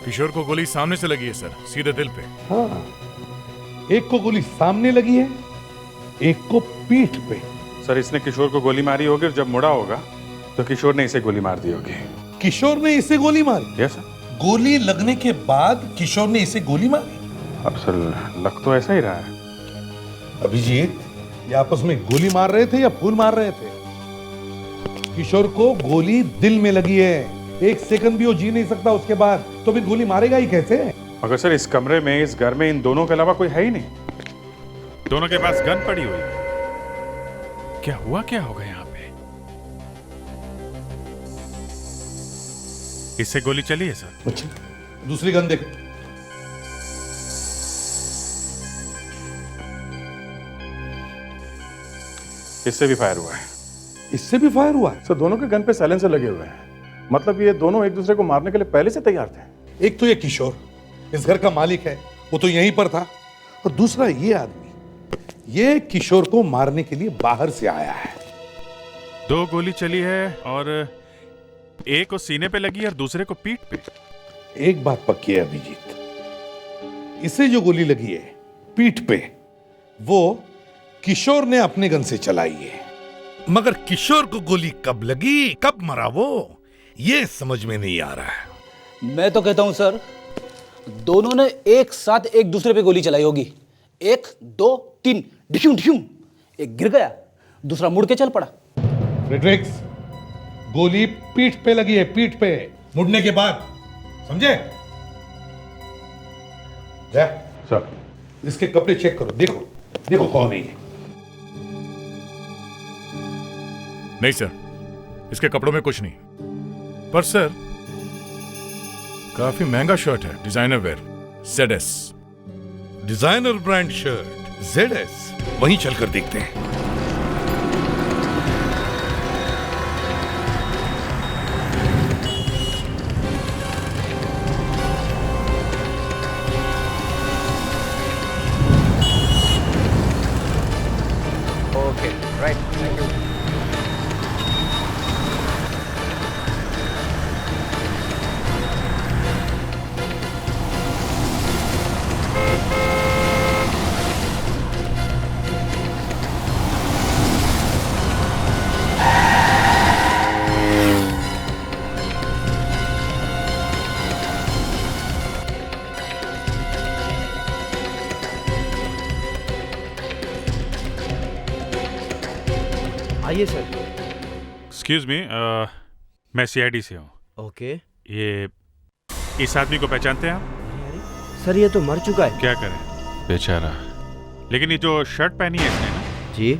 किशोर को गोली सामने से लगी है सर, सीधे दिल पे। हाँ, एक को गोली सामने लगी है, एक को पीठ पे। सर, इसने किशोर को गोली मारी होगी और जब मुड़ा होगा तो किशोर ने इसे गोली मार दी होगी। किशोर ने इसे गोली मारी? Yes sir. गोली लगने के बाद किशोर ने इसे गोली मारी? अब सर लग तो ऐसा ही रहा है। अभिजीत, ये आपस में गोली मार रहे थे या फूल मार रहे थे? किशोर को गोली दिल में लगी है, एक सेकंड भी वो जी नहीं सकता उसके बाद, तो फिर गोली मारेगा ही कैसे? मगर सर इस कमरे में, इस घर में इन दोनों के अलावा कोई है ही नहीं। दोनों के पास गन पड़ी हुई है। क्या होगा यहाँ पे? इससे गोली चली है सर। अच्छा, दूसरी गन देखो। इससे भी फायर हुआ है। इससे भी फायर हुआ है? सर दोनों के गन पे साइलेंसर लगे हुए हैं, मतलब ये दोनों एक दूसरे को मारने के लिए पहले से तैयार थे। एक तो ये किशोर इस घर का मालिक है, वो तो यहीं पर था, और दूसरा ये आदमी, ये किशोर को मारने के लिए बाहर से आया है। 2 गोली चली है और एक को सीने पे लगी और दूसरे को पीठ पे। एक बात पक्की है अभिजीत, इसे जो गोली लगी है पीठ पे, वो किशोर ने अपने गन से चलाई है। मगर किशोर को गोली कब लगी, कब मरा वो, ये समझ में नहीं आ रहा है। मैं तो कहता हूं सर, दोनों ने एक साथ एक दूसरे पे गोली चलाई होगी। 1 2 3 ढिशूं ढिशूं, एक गिर गया, दूसरा मुड़ के चल पड़ा। फ्रेडरिक्स, गोली पीठ पे लगी है, पीठ पे, मुड़ने के बाद, समझे? सर, इसके कपड़े चेक करो, देखो कौन है ये। नहीं सर, इसके कपड़ों में कुछ नहीं, पर सर काफी महंगा शर्ट है, designer wear, ZS। Designer brand shirt, ZS, वहीं चलकर देखते हैं। Okay, right, thank you. आइए सर। एक्सक्यूज मी, मैं CID से हूँ। ओके। ये इस आदमी को पहचानते हैं आप? सर ये तो मर चुका है। क्या करें बेचारा। लेकिन ये जो शर्ट पहनी है इसने ना जी,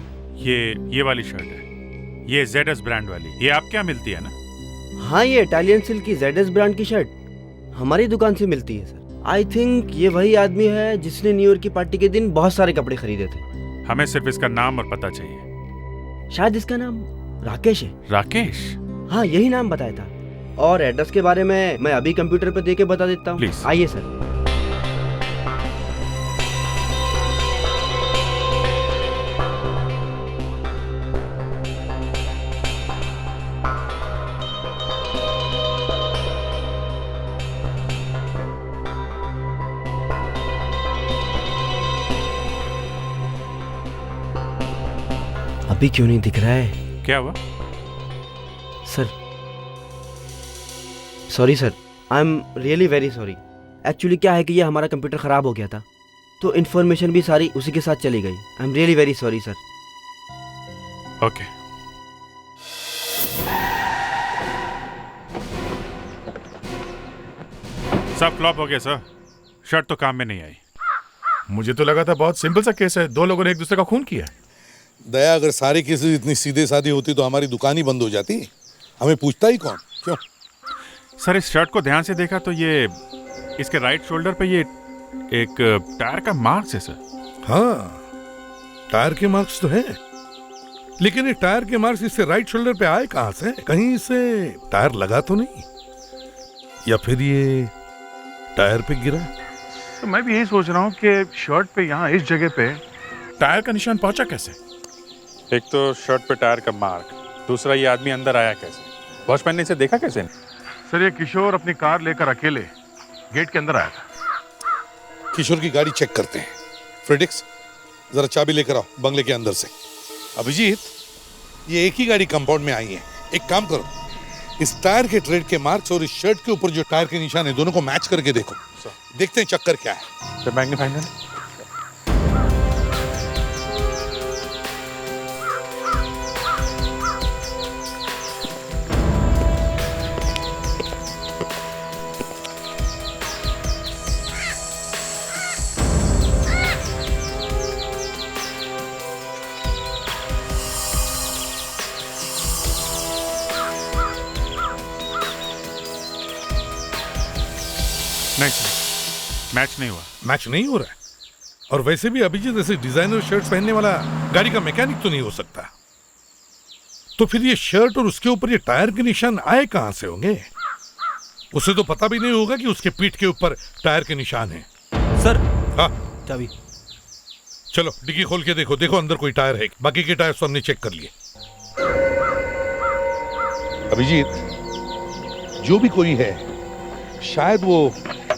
ये वाली शर्ट है, ये ZS ब्रांड वाली, ये आपके यहाँ मिलती है ना? हाँ ये इटालियन सिल्क की ZS ब्रांड की शर्ट हमारी दुकान से मिलती है सर। आई थिंक ये वही आदमी है जिसने न्यू ईयर की पार्टी के दिन बहुत सारे कपड़े खरीदे थे। हमें सिर्फ इसका नाम और पता चाहिए। शायद इसका नाम राकेश है। राकेश? हाँ यही नाम बताया था, और एड्रेस के बारे में मैं अभी कंप्यूटर पर देके बता देता हूँ। प्लीज। आइए सर। अभी क्यों नहीं दिख रहा है? क्या हुआ? Sir sorry sir, I am really very sorry. Actually क्या है कि ये हमारा कंप्यूटर ख़राब हो गया था, तो इन्फॉर्मेशन भी सारी उसी के साथ चली गई। I am really very sorry sir. Okay. सब फ्लॉप हो गया सर, शर्ट तो काम में नहीं आई। मुझे तो लगा था बहुत सिंपल सा केस है, दो लोगों ने एक दूसरे का खून किया। दया, अगर सारे केसेस इतनी सीधे साधी होती तो हमारी दुकान ही बंद हो जाती। हमें पूछता ही कौन? क्यों? सर इस शर्ट को ध्यान से देखा तो ये इसके राइट शोल्डर पे ये एक टायर का मार्क्स है सर। हाँ, टायर के मार्क्स तो हैं, लेकिन ये टायर के मार्क्स इससे राइट शोल्डर पे आए कहां से? कहीं इसे टायर लगा तो नहीं, या फिर ये टायर पे गिरा? तो मैं भी यही सोच रहा हूँ कि शर्ट पे यहाँ इस जगह पे टायर का निशान पहुंचा कैसे? एक तो शर्ट पे टायर का मार्क, दूसरा ये आदमी अंदर आया कैसे? वॉचमैन ने इसे देखा कैसे? सर ये किशोर अपनी कार लेकर अकेले गेट के अंदर आया था। किशोर की गाड़ी चेक करते हैं। फ्रेडिक्स, जरा चाबी लेकर आओ बंगले के अंदर से। अभिजीत, ये एक ही गाड़ी कंपाउंड में आई है। एक काम करो, इस टायर के ट्रेड के मार्क्स और इस शर्ट के ऊपर जो टायर के निशान है दोनों को मैच करके देखो, देखते हैं चक्कर क्या है। मैग्नीफाइंग नहीं, मैच नहीं हुआ। मैच नहीं हो रहा है? और वैसे भी अभिजीत ऐसे डिजाइनर शर्ट्स पहनने वाला गाड़ी का मैकेनिक तो नहीं हो सकता। तो फिर ये शर्ट और उसके ऊपर ये टायर के निशान आए कहां से होंगे? उसे तो पता भी नहीं होगा कि उसके पीठ के ऊपर टायर के निशान हैं। सर, हाँ चाबी। चलो डिग्गी खोल के देखो, देखो अंदर कोई टायर है। बाकी के टायर तो हमने चेक कर लिए। अभिजीत, जो भी कोई है शायद वो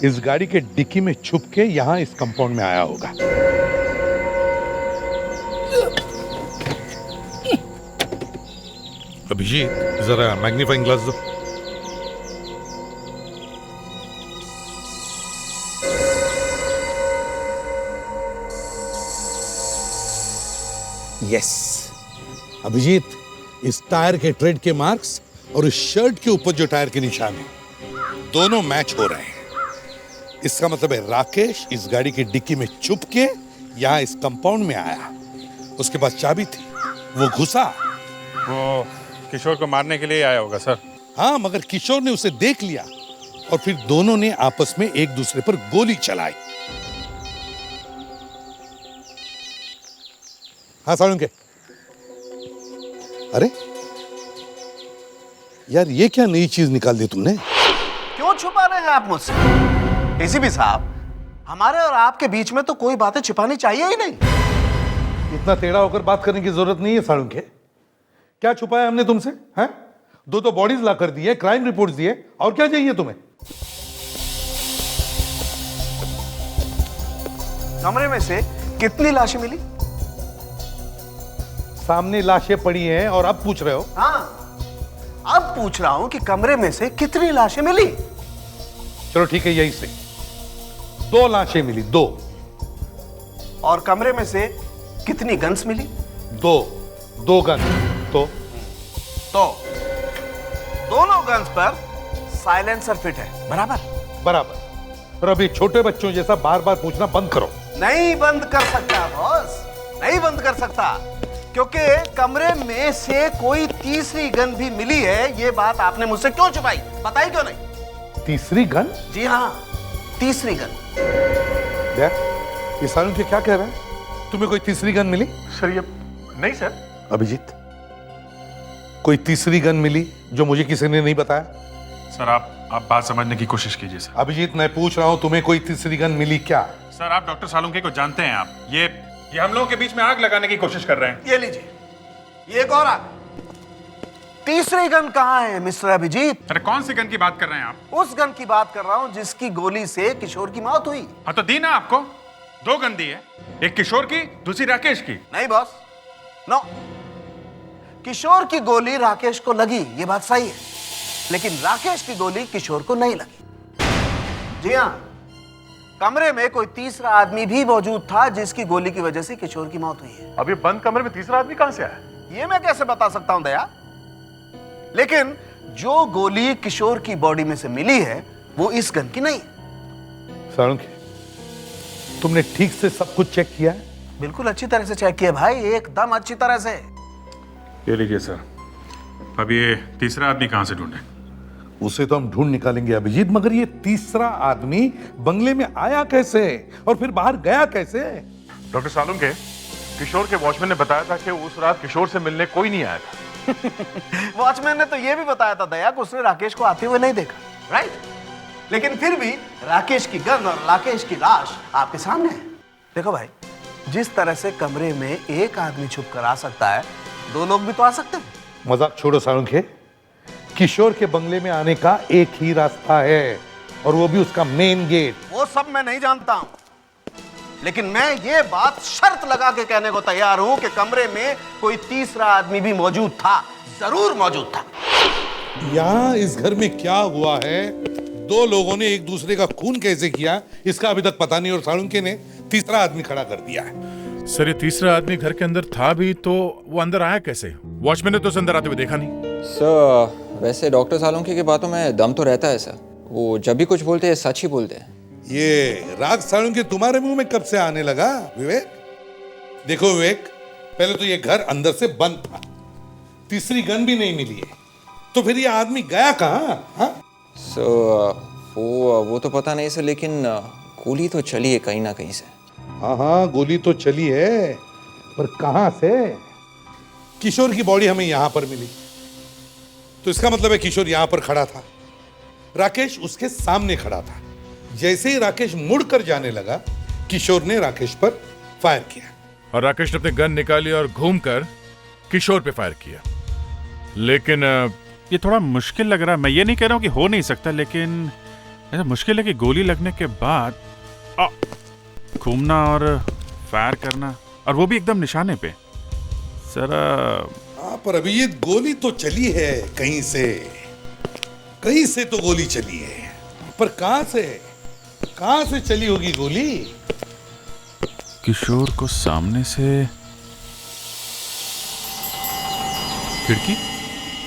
इस गाड़ी के डिक्की में छुप के यहां इस कंपाउंड में आया होगा। अभिजीत, जरा मैग्नीफाइंग ग्लास दो। यस अभिजीत, इस टायर के ट्रेड के मार्क्स और इस शर्ट के ऊपर जो टायर के निशान है दोनों मैच हो रहे हैं। इसका मतलब है राकेश इस गाड़ी की डिक्की में छुप के यहां इस कंपाउंड में आया। उसके पास चाबी थी, वो घुसा। वो किशोर को मारने के लिए आया होगा सर। हाँ, मगर किशोर ने उसे देख लिया और फिर दोनों ने आपस में एक दूसरे पर गोली चलाई। हाँ सालुंके, अरे यार ये क्या नई चीज निकाल दी तुमने? क्यों छुपा रहे हैं आप मुझसे? एसीपी साहब, हमारे और आपके बीच में तो कोई बातें छिपानी चाहिए ही नहीं। इतना टेढ़ा होकर बात करने की जरूरत नहीं है सालुंके। क्या छुपाया हमने तुमसे? हैं? दो तो बॉडीज ला कर दिए, क्राइम रिपोर्ट्स दिए, और क्या चाहिए तुम्हें? कमरे में से कितनी लाशें मिली? सामने लाशें पड़ी हैं और अब पूछ रहे हो? हाँ, अब पूछ रहा हूं कि कमरे में से कितनी लाशें मिली? चलो ठीक है, यही से 2 लाशें मिली, 2। और कमरे में से कितनी गन्स मिली? 2 गन। तो दोनों गन्स पर साइलेंसर फिट है, बराबर? बराबर। और अभी छोटे बच्चों जैसा बार बार पूछना बंद करो। नहीं बंद कर सकता बॉस, नहीं बंद कर सकता, क्योंकि कमरे में से कोई तीसरी गन भी मिली है। ये बात आपने मुझसे क्यों छुपाई? बताई क्यों नहीं? तीसरी गन? जी हाँ, तीसरी गन। देख, ये सालुंके क्या कह रहा है? तुम्हें कोई तीसरी गन मिली? सर ये नहीं सर। अभिजीत, कोई तीसरी गन मिली जो मुझे किसी ने नहीं बताया? सर आप बात समझने की कोशिश कीजिए सर। अभिजीत, मैं पूछ रहा हूं तुम्हें कोई तीसरी गन मिली क्या? सर आप डॉक्टर सालुंके को जानते हैं। आप ये हम लोगों के बीच में आग लगाने की कोशिश कर रहे हैं। ये लीजिए, ये एक और आग। तीसरी गन कहां है मिस्टर अभिजीत? अरे कौन सी गन की बात कर रहे हैं आप? उस गन की बात कर रहा हूं जिसकी गोली से किशोर की मौत हुई। हाँ तो दी ना आपको, 2 गन दी है, एक किशोर की, दूसरी राकेश की। नहीं बॉस, नो। किशोर की गोली राकेश को लगी, ये बात सही है, लेकिन राकेश की गोली किशोर को नहीं लगी। जी हाँ, कमरे में कोई तीसरा आदमी भी मौजूद था जिसकी गोली की वजह से किशोर की मौत हुई है। अभी बंद कमरे में तीसरा आदमी कहां से आया? ये मैं कैसे बता सकता हूं दया, लेकिन जो गोली किशोर की बॉडी में से मिली है वो इस गन की नहीं है। साळुंखे, तुमने ठीक से सब कुछ चेक किया है? बिल्कुल अच्छी तरह से चेक किया भाई, एकदम अच्छी तरह से। ये लीजिए सर, अब ये तीसरा आदमी कहां से ढूंढे? उसे तो हम ढूंढ निकालेंगे अभिजीत, मगर ये तीसरा आदमी बंगले में आया कैसे और फिर बाहर गया कैसे? डॉक्टर सालुंखे, किशोर के वॉचमैन ने बताया था कि उस रात किशोर से मिलने कोई नहीं आया था। वॉचमैन ने तो ये भी बताया था दया कि उसने राकेश को आते हुए नहीं देखा, राइट? लेकिन फिर भी राकेश की गन और राकेश की लाश आपके सामने है। देखो भाई, जिस तरह से कमरे में एक आदमी छुप कर आ सकता है, दो लोग भी तो आ सकते हैं। मजाक छोड़ो साळुंखे, किशोर के बंगले में आने का एक ही रास्ता है और वो भी उसका मेन गेट। वो सब मैं नहीं जानता हूं, लेकिन मैं ये बात शर्त लगा के कहने को तैयार हूं कि कमरे में कोई तीसरा आदमी भी मौजूद था, जरूर मौजूद था। यहाँ इस घर में क्या हुआ है, दो लोगों ने एक दूसरे का खून कैसे किया, इसका अभी तक पता नहीं, और साळुंखे ने तीसरा आदमी खड़ा कर दिया है। सर, ये तीसरा आदमी घर के अंदर था भी तो वो अंदर आया कैसे? वॉचमैन ने तो अंदर आते हुए देखा नहीं। सर, वैसे डॉक्टर सालुंखे की बातों में दम तो रहता है सर, वो जब भी कुछ बोलते हैं सच ही बोलते हैं। ये राग साळुंखे तुम्हारे मुंह में कब से आने लगा विवेक? देखो विवेक, पहले तो ये घर अंदर से बंद था, तीसरी गन भी नहीं मिली है, तो फिर ये आदमी गया कहाँ? वो तो पता नहीं सर, लेकिन गोली तो चली है कहीं ना कहीं से। हाँ, गोली तो चली है, पर कहां से? किशोर की बॉडी हमें यहां पर मिली, तो इसका मतलब है किशोर यहां पर खड़ा था, राकेश उसके सामने खड़ा था। जैसे ही राकेश मुड़कर जाने लगा, किशोर ने राकेश पर फायर किया और राकेश ने अपनी गन निकाली और घूमकर किशोर पे फायर किया। लेकिन ये थोड़ा मुश्किल लग रहा है। मैं ये नहीं कह रहा हूं कि हो नहीं सकता, लेकिन ऐसा मुश्किल है कि गोली लगने के बाद घूमना और फायर करना, और वो भी एकदम निशाने पे। सर पर अभी ये गोली तो चली है कहीं से तो गोली चली है, पर कहां से चली होगी गोली? किशोर को सामने से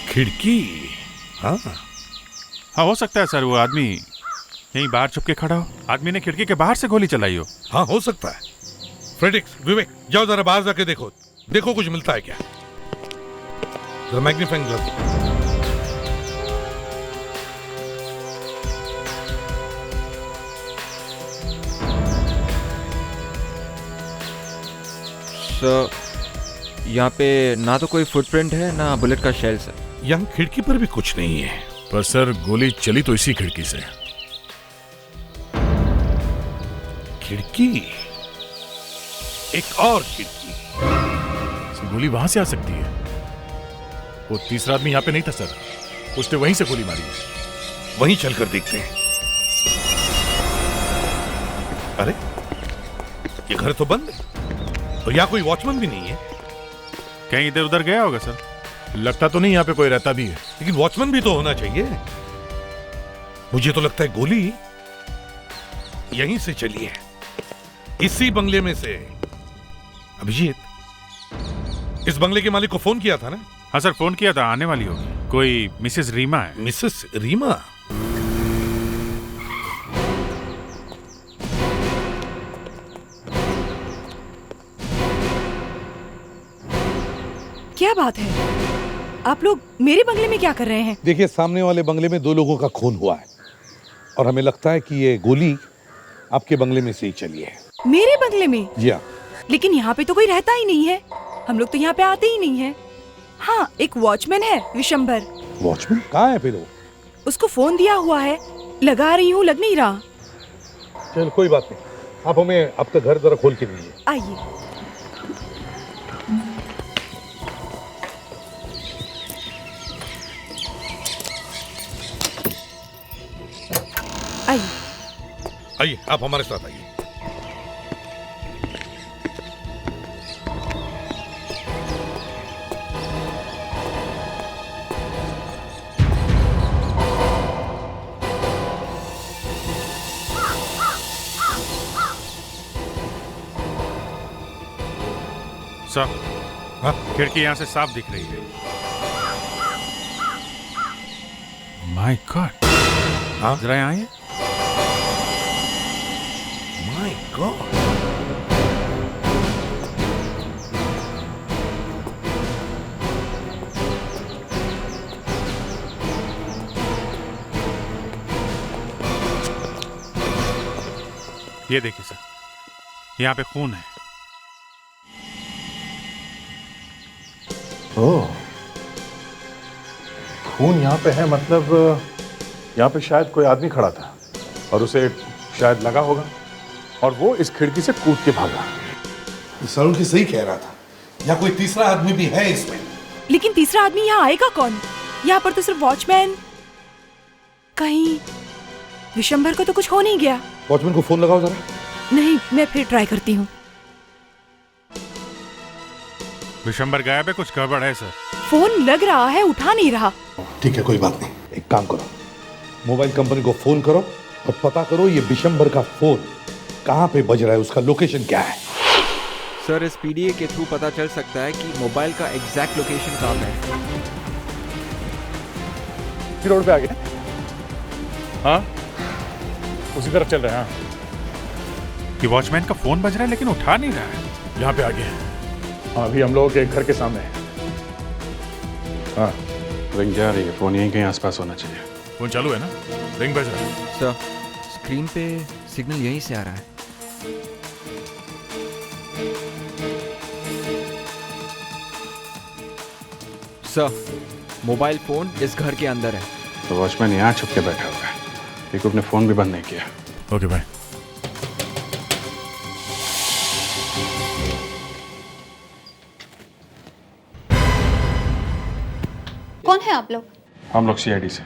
खिड़की। हाँ, हो सकता है सर, वो आदमी यहीं बाहर छुप के खड़ा हो, आदमी ने खिड़की के बाहर से गोली चलाई हो। हाँ, हो सकता है। फ्रेडिक्स, विवेक, जाओ जरा बाहर जाके देखो कुछ मिलता है क्या। जरा मैग्नीफाइंग ग्लास। सर, यहाँ पे ना तो कोई फुटप्रिंट है ना बुलेट का शेल सर। यहाँ खिड़की पर भी कुछ नहीं है। पर सर, गोली चली तो इसी खिड़की से। खिड़की? एक और खिड़की? गोली वहां से आ सकती है। वो तीसरा आदमी यहाँ पे नहीं था सर, उसने वहीं से गोली मारी है। वहीं चलकर देखते हैं। अरे, ये घर तो बंद है, तो यहाँ कोई वॉचमैन भी नहीं है। कहीं इधर उधर गया होगा सर। लगता तो नहीं यहाँ पे कोई रहता भी है, लेकिन वॉचमैन भी तो होना चाहिए। मुझे तो लगता है गोली यहीं से चली है, इसी बंगले में से। अभिजीत, इस बंगले के मालिक को फोन किया था ना? हाँ सर, फोन किया था, आने वाली होगी। कोई मिसेस रीमा है। मिसेस रीमा? क्या बात है, आप लोग मेरे बंगले में क्या कर रहे हैं? देखिए, सामने वाले बंगले में दो लोगों का खून हुआ है और हमें लगता है कि ये गोली आपके बंगले में से ही चली है। मेरे बंगले में? जी हाँ। लेकिन यहाँ पे तो कोई रहता ही नहीं है, हम लोग तो यहाँ पे आते ही नहीं है। हाँ, एक वॉचमैन है, विशंबर। वॉचमैन कहाँ है फिर वो? उसको फोन दिया हुआ है, लगा रही हूँ, लग नहीं रहा। चल कोई बात नहीं, आप हमें आपका घर जरा खोल के दीजिए। आइए। आइए, आप हमारे साथ आइए। साहब खिड़की यहाँ से साफ दिख रही है। माय गॉड, जरा यहाँ आइए। माय गॉड, ये देखिए सर, यहाँ पे खून है। ओह, खून यहाँ पे है, मतलब यहाँ पे शायद कोई आदमी खड़ा था और उसे शायद लगा होगा और वो इस खिड़की से कूद के भागा। सरुण की सही कह रहा था, या कोई तीसरा आदमी भी है इसमें। लेकिन तीसरा आदमी यहाँ आएगा कौन? यहाँ पर तो सिर्फ वॉचमैन। कहीं विशंभर को तो कुछ हो नहीं गया? वॉचमैन को फोन लगाओ जरा। नहीं, मैं फिर ट्राई करती हूँ। विशंबर गायब है, कुछ गड़बड़ है सर। फोन लग रहा है, उठा नहीं रहा। ठीक है, कोई बात नहीं, एक काम करो, मोबाइल कंपनी को फोन करो और पता करो ये विशंबर का फोन कहाँ पे बज रहा है, उसका लोकेशन क्या है। सर, इस पीडीए के थ्रू पता चल सकता है कि मोबाइल का एग्जैक्ट लोकेशन कहाँ है। रोड पे आ गए? हाँ, उसी तरफ चल रहे हैं। हाँ, कि वॉचमैन का फोन बज रहा है लेकिन उठा नहीं रहा है। यहाँ पे आ गए। हाँ, अभी हम लोगों के घर के सामने है। हाँ, रिंग जा रही है, फोन यहीं कहीं आसपास होना चाहिए। फोन चालू है ना? रिंग बज रहा है। सर, स्क्रीन पे सिग्नल यहीं से आ रहा है। सर, मोबाइल फोन इस घर के अंदर है। तो वॉचमैन यहाँ छुप के बैठा हुआ है, लेकिन अपने फोन भी बंद नहीं किया। ओके भाई। कौन है आप लोग? हम लोग सीआईडी से।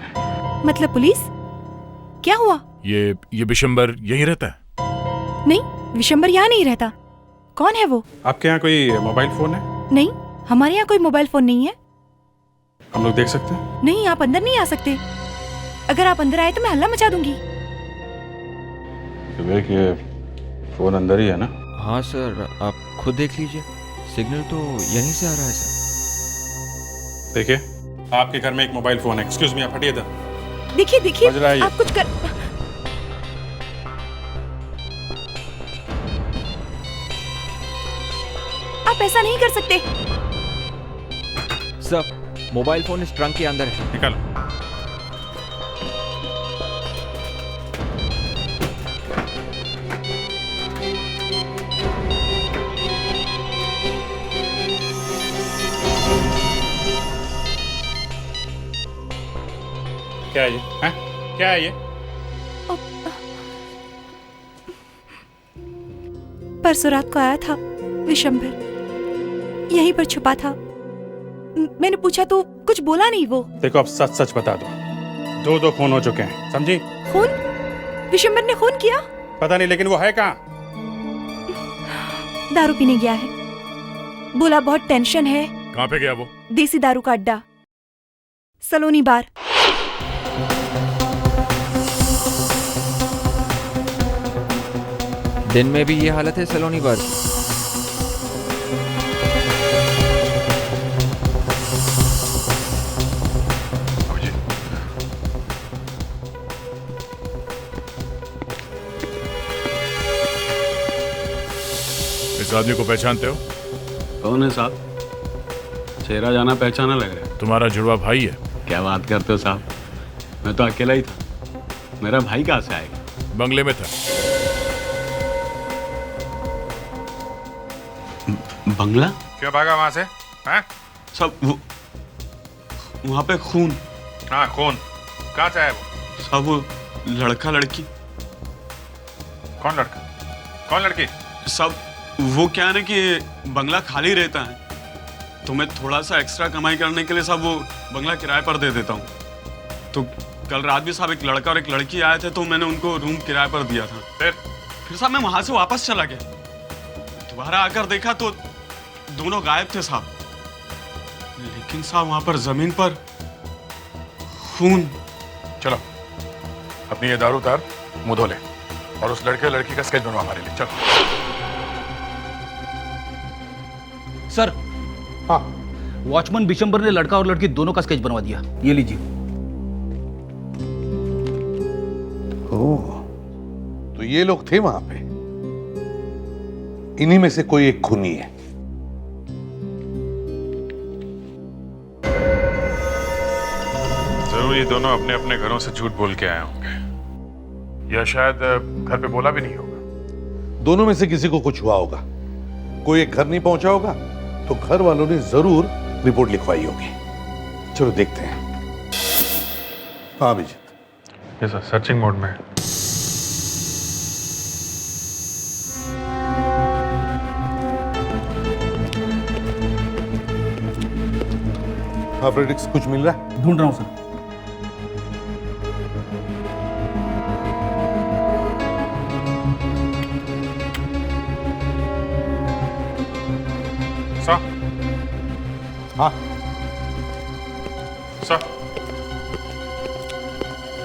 मतलब पुलिस? क्या हुआ? ये विशंबर यहीं रहता है? नहीं, विशंबर यहाँ नहीं रहता। कौन है वो? आपके यहाँ कोई मोबाइल फोन है? नहीं, हमारे यहाँ कोई मोबाइल फोन नहीं है। हम लोग देख सकते हैं? नहीं, आप अंदर नहीं आ सकते। अगर आप अंदर आए तो मैं हल्ला मचा दूंगी। विवेक, ये फोन अंदर ही है ना? हाँ सर, आप खुद देख लीजिए, सिग्नल तो यहीं से आ रहा है सर। देखिए, आपके घर में एक मोबाइल फोन है। एक्सक्यूज मी, आप हटिए इधर। देखिए देखिए, बज रहा है ये। आप कुछ कर। आप ऐसा नहीं कर सकते। सर, मोबाइल फोन इस ट्रंक के अंदर है। निकालो। क्या है ये? हैं? क्या है ये? परसों रात को आया था विशंभर, यहीं पर छुपा था। मैंने पूछा तो कुछ बोला नहीं वो। देखो, अब सच सच बता दो, दो खून हो चुके हैं, समझी? खून? विशंभर ने खून किया? पता नहीं, लेकिन वो है कहाँ? दारू पीने गया है, बोला बहुत टेंशन है। कहाँ पे गया वो? देसी दारू का अड्डा, सलोनी बार। दिन में भी ये हालत है सलोनी बार की। इस आदमी को पहचानते हो? कौन है साहब? चेहरा जाना पहचाना लग रहा है। तुम्हारा जुड़वा भाई है। क्या बात करते हो साहब, मैं तो अकेला ही था, मेरा भाई कहाँ से आएगा? बंगले में था। बंगला? क्यों भागा वहां से? हैं? सब वहाँ पे खून। हाँ, खून। कहाँ से आया वो? सब वो लड़का लड़की। कौन लड़का? कौन लड़की? सब वो क्या है ना कि बंगला खाली रहता है तो मैं थोड़ा सा एक्स्ट्रा कमाई करने के लिए सब वो बंगला किराए पर दे देता हूँ। तो कल रात भी साहब एक लड़का और एक लड़की आए थे तो मैंने उनको रूम किराए पर दिया था। फिर साहब मैं वहां से वापस चला गया, दोबारा आकर देखा तो दोनों गायब थे साहब। लेकिन साहब वहां पर जमीन पर खून। चलो, अपनी ये दारू उतार, मुंह धो ले और उस लड़के लड़की का स्केच बनवा हमारे लिए। चलो। सर। हाँ। वॉचमैन बिशंबर ने लड़का और लड़की दोनों का स्केच बनवा दिया, ये लीजिए। ओह, तो ये लोग थे वहां पे। इन्हीं में से कोई एक खूनी है। जरूर ये दोनों अपने अपने घरों से झूठ बोल के आए होंगे, या शायद घर पे बोला भी नहीं होगा। दोनों में से किसी को कुछ हुआ होगा। कोई एक घर नहीं पहुंचा होगा, तो घर वालों ने जरूर रिपोर्ट लिखवाई होगी। चलो देखते हैं। हाँ अभिजीत। ये सर सर्चिंग मोड में है। हाँ फ्रेडिक्स, कुछ मिल रहा है? ढूंढ रहा हूं सर। सर। हाँ सर,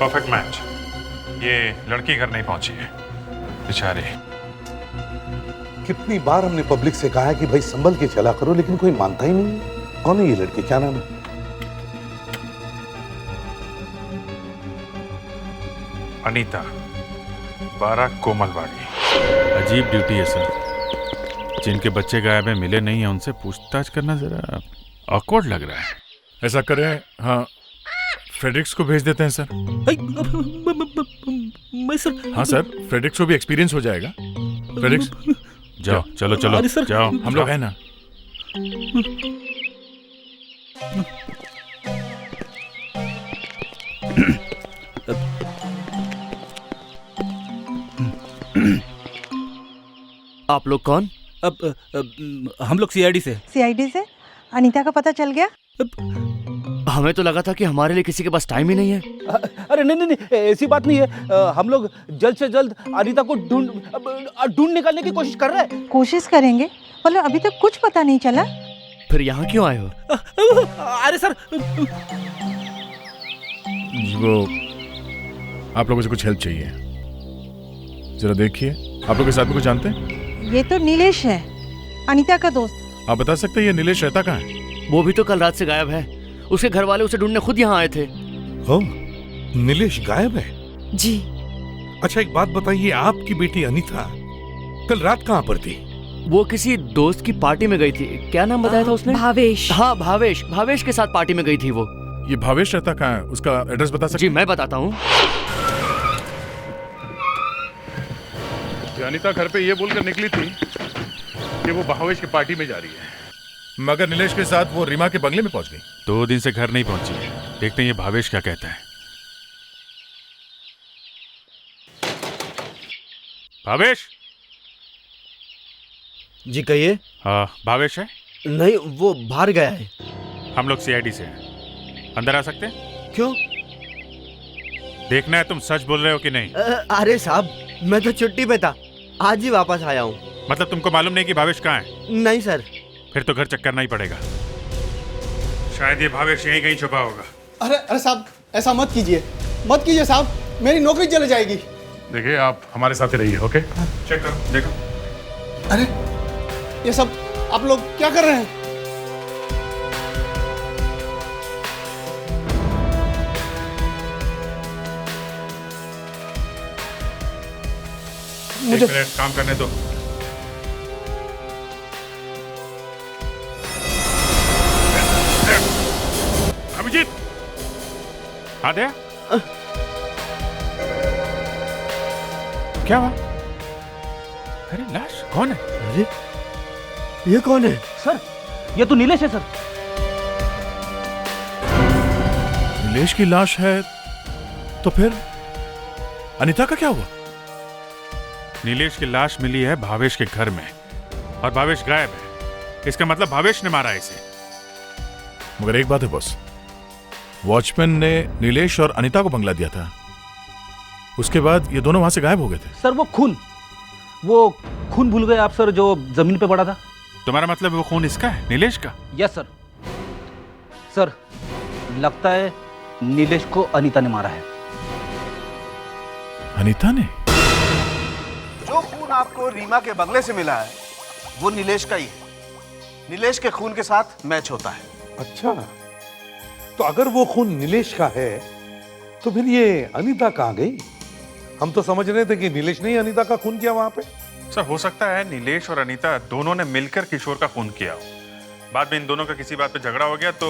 परफेक्ट मैच। ये लड़की घर नहीं पहुंची है बेचारी। कितनी बार हमने पब्लिक से कहा है कि भाई संभल के चला करो, लेकिन कोई मानता ही नहीं है। कौन है ये लड़की, क्या नाम है? अनीता, 12 कोमलवाड़ी। अजीब ड्यूटी है सर। जिनके बच्चे गायब हैं, मिले नहीं हैं, उनसे पूछताछ करना जरा ऑकवर्ड लग रहा है। ऐसा करें, हाँ, फ्रेडरिक्स को भेज देते हैं सर। मैं सर। हाँ सर, फ्रेडरिक्स को भी एक्सपीरियंस हो जाएगा। फ्रेडरिक्स जाओ, चलो चलो अरे सर, जाओ, हम लोग हैं ना। आप लोग कौन? हम लोग सीआईडी से। सीआईडी से? अनीता का पता चल गया? हमें तो लगा था कि हमारे लिए किसी के पास टाइम ही नहीं है। अरे नहीं नहीं नहीं, ऐसी बात नहीं है। हम लोग जल्द से जल्द अनीता को ढूंढ निकालने की कोशिश कर रहे हैं। कोशिश करेंगे, मतलब अभी तक कुछ पता नहीं चला। फिर यहाँ क्यों आए हो? अरे सर, वो आप लोगों से कुछ हेल्प चाहिए। जरा देखिए, आप लोग इस आदमी को जानते हैं? ये तो नीलेश है, अनीता का दोस्त। आप बता सकते हैं ये नीलेश रहता कहाँ है? वो भी तो कल रात से गायब है। उसके घर वाले उसे ढूंढने खुद यहाँ आए थे। हो, नीलेश गायब है? जी। अच्छा एक बात बताइए, आपकी बेटी अनीता कल रात कहाँ पर थी? वो किसी दोस्त की पार्टी में गई थी। क्या नाम बताया था उसने? भावेश। हाँ भावेश, भावेश के साथ पार्टी में गई थी वो। ये भावेश रहता कहाँ है? उसका एड्रेस बता सकते? जी मैं बताता हूँ। अनीता घर पे ये बोलकर निकली थी कि वो भावेश की पार्टी में जा रही है, मगर नीलेश के साथ वो रीमा के बंगले में पहुंच गई। 2 दिन से घर नहीं पहुंची है। देखते हैं ये भावेश क्या कहता है। भावेश। जी कहिए। हाँ भावेश है? नहीं, वो बाहर गया है। हम लोग सीआईडी से हैं, अंदर आ सकते हैं? क्यों? देखना है तुम सच बोल रहे हो कि नहीं। अरे साहब, मैं तो छुट्टी पे था, आज ही वापस आया हूँ। मतलब तुमको मालूम नहीं कि भावेश कहाँ है? नहीं सर। फिर तो घर चेक करना ही पड़ेगा। शायद ये भावेश यहीं कहीं छुपा होगा। अरे साहब, ऐसा मत कीजिए साहब, मेरी नौकरी चली जाएगी। देखिए आप हमारे साथ ही रहिए, ओके? चेक करो, देखो। अरे ये सब आप लोग क्या कर रहे हैं? मुझे काम करने दो। अभिजीत, हाँ दया, क्या हुआ? अरे लाश कौन है? अरे ये कौन है? सर, ये तो नीलेश है सर। नीलेश की लाश है, तो फिर अनीता का क्या हुआ? नीलेश की लाश मिली है भावेश के घर में, और भावेश गायब है। इसका मतलब भावेश ने मारा है इसे। मगर एक बात है बॉस, वॉचमैन ने नीलेश और अनीता को बंगला दिया था, उसके बाद ये दोनों वहां से गायब हो गए थे। सर वो खून भूल गए आप सर, जो जमीन पे पड़ा था। तुम्हारा मतलब वो खून इसका है, नीलेश का? Yes sir. सर लगता है नीलेश को अनीता ने मारा है। अनीता ने? जो खून आपको रीमा के बंगले से मिला है वो नीलेश का ही है। नीलेश के खून के साथ मैच होता है। अच्छा, तो अगर वो खून नीलेश का है तो फिर ये अनीता कहाँ गई? हम तो समझ रहे थे कि नीलेश ने ही अनीता का खून किया वहां पे। सर हो सकता है नीलेश और अनीता दोनों ने मिलकर किशोर का खून किया हो। बाद में इन दोनों का किसी बात पे झगड़ा हो गया तो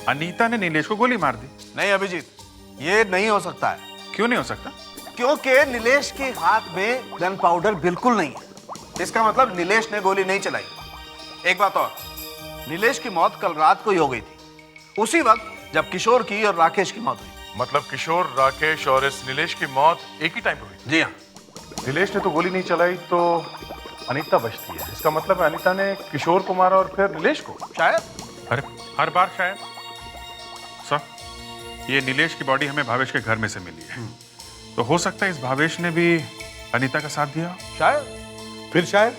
अनीता ने नीलेश को गोली मार दी। नहीं अभिजीत, ये नहीं हो सकता है। क्यों नहीं हो सकता? क्योंकि नीलेश के हाथ में गन पाउडर बिल्कुल नहीं है। इसका मतलब नीलेश ने गोली नहीं चलाई। एक बात और, नीलेश की मौत कल रात को ही हो गई थी, उसी वक्त जब किशोर की और राकेश की मौत हुई। मतलब किशोर, राकेश और इस नीलेश की मौत एक ही टाइम पे हुई? जी हाँ। नीलेश ने तो गोली नहीं चलाई तो अनीता बचती है। इसका मतलब है अनीता ने किशोर को मारा और फिर नीलेश को? शायद। अरे हर बार शायद। सर, ये नीलेश की बॉडी हमें भावेश के घर में से मिली है, तो हो सकता है इस भावेश ने भी अनीता का साथ दिया। शायद। फिर शायद?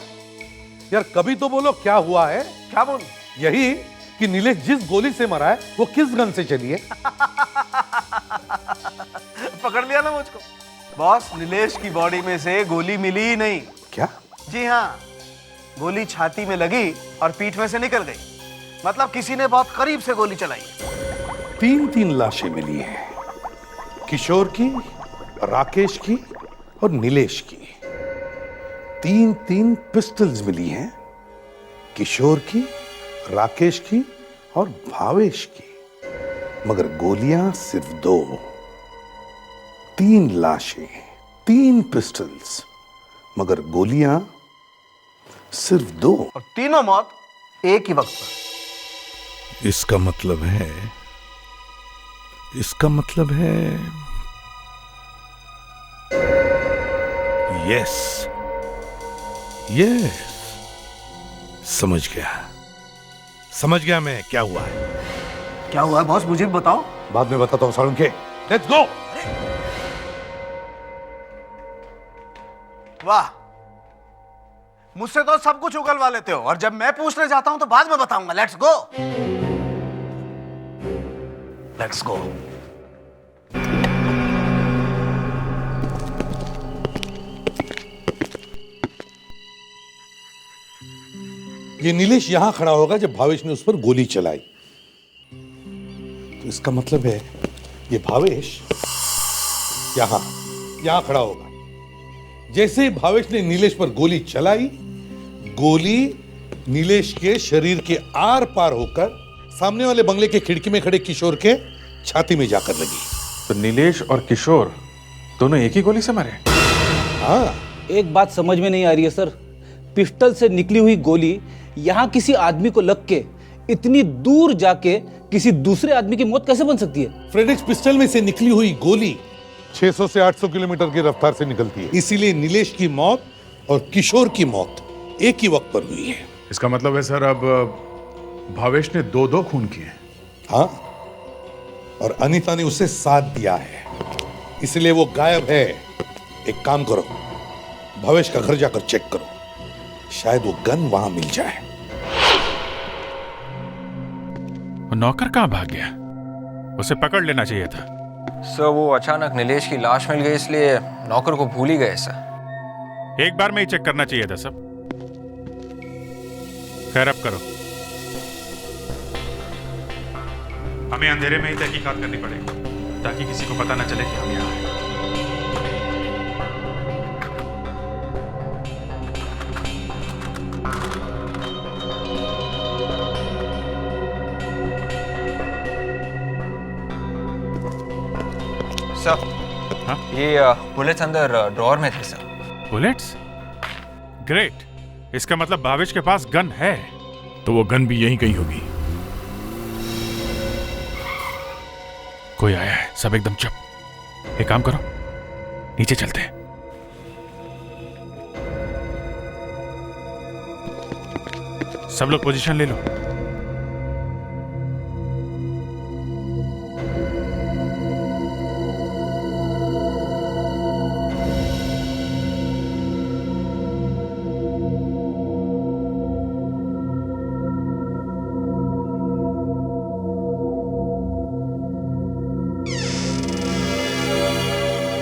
यार कभी तो बोलो क्या हुआ है? क्या बोल? यही कि नीलेश जिस गोली से मरा है वो किस गन से चली है? पकड़ लिया ना मुझको। बॉस, नीलेश की बॉडी में से गोली मिली ही नहीं। क्या? जी हाँ, गोली छाती में लगी और पीठ में से निकल गई। मतलब किसी ने बहुत करीब से गोली चलाई। 3 लाशें मिली हैं, किशोर की, राकेश की और नीलेश की। 3 पिस्टल्स मिली हैं, किशोर की, राकेश की और भावेश की, मगर गोलियां सिर्फ 2। 3 लाशें, 3 पिस्टल्स, मगर गोलियां सिर्फ 2। और तीनों मौत एक ही वक्त पर। इसका मतलब है यस, समझ गया मैं क्या हुआ है। क्या हुआ है बॉस, मुझे भी बताओ। बाद में बताता हूं सालुंखे। Let's go. वाह, मुझसे तो सब कुछ उगलवा लेते हो और जब मैं पूछने जाता हूं तो बाद में बताऊंगा। Let's go, let's go. ये नीलेश यहां खड़ा होगा जब भावेश ने उस पर गोली चलाई, तो इसका मतलब है ये भावेश यहां खड़ा होगा। जैसे भावेश ने नीलेश पर गोली चलाई, गोली नीलेश के शरीर के आर पार होकर सामने वाले बंगले के खिड़की में खड़े किशोर के छाती में जाकर लगी। तो नीलेश और किशोर दोनों एक ही गोली से मरे? हाँ। एक बात समझ में नहीं आ रही है सर, पिस्टल से निकली हुई गोली यहाँ किसी आदमी को लग के इतनी दूर जाके किसी दूसरे आदमी की मौत कैसे बन सकती है? फ्रेडेक्स पिस्टल में से निकली हुई गोली 600 से 800 किलोमीटर की रफ्तार से निकलती है, इसीलिए नीलेश की मौत और किशोर की मौत एक ही वक्त पर हुई है। इसका मतलब है सर अब भावेश ने 2 खून किए। हाँ, और अनीता ने उसे साथ दिया है, इसलिए वो गायब है। एक काम करो, भावेश का घर जाकर चेक करो, शायद वो गन वहां मिल जाए। नौकर कहां भाग गया? उसे पकड़ लेना चाहिए था। सर वो अचानक नीलेश की लाश मिल गई इसलिए नौकर को भूल ही गए सर। एक बार में ही चेक करना चाहिए था सब। खैर अब करो, हमें अंधेरे में ही तहकीकात करनी पड़ेगी ताकि किसी को पता न चले कि हम यहाँ हैं। सर, ये बुलेट्स अंदर ड्रॉअर में थे सर। बुलेट्स? ग्रेट, इसका मतलब भावेश के पास गन है। तो वो गन भी यहीं कहीं होगी। कोई आया है, सब एकदम चुप। एक काम करो, नीचे चलते हैं। सब लोग पोजीशन ले लो।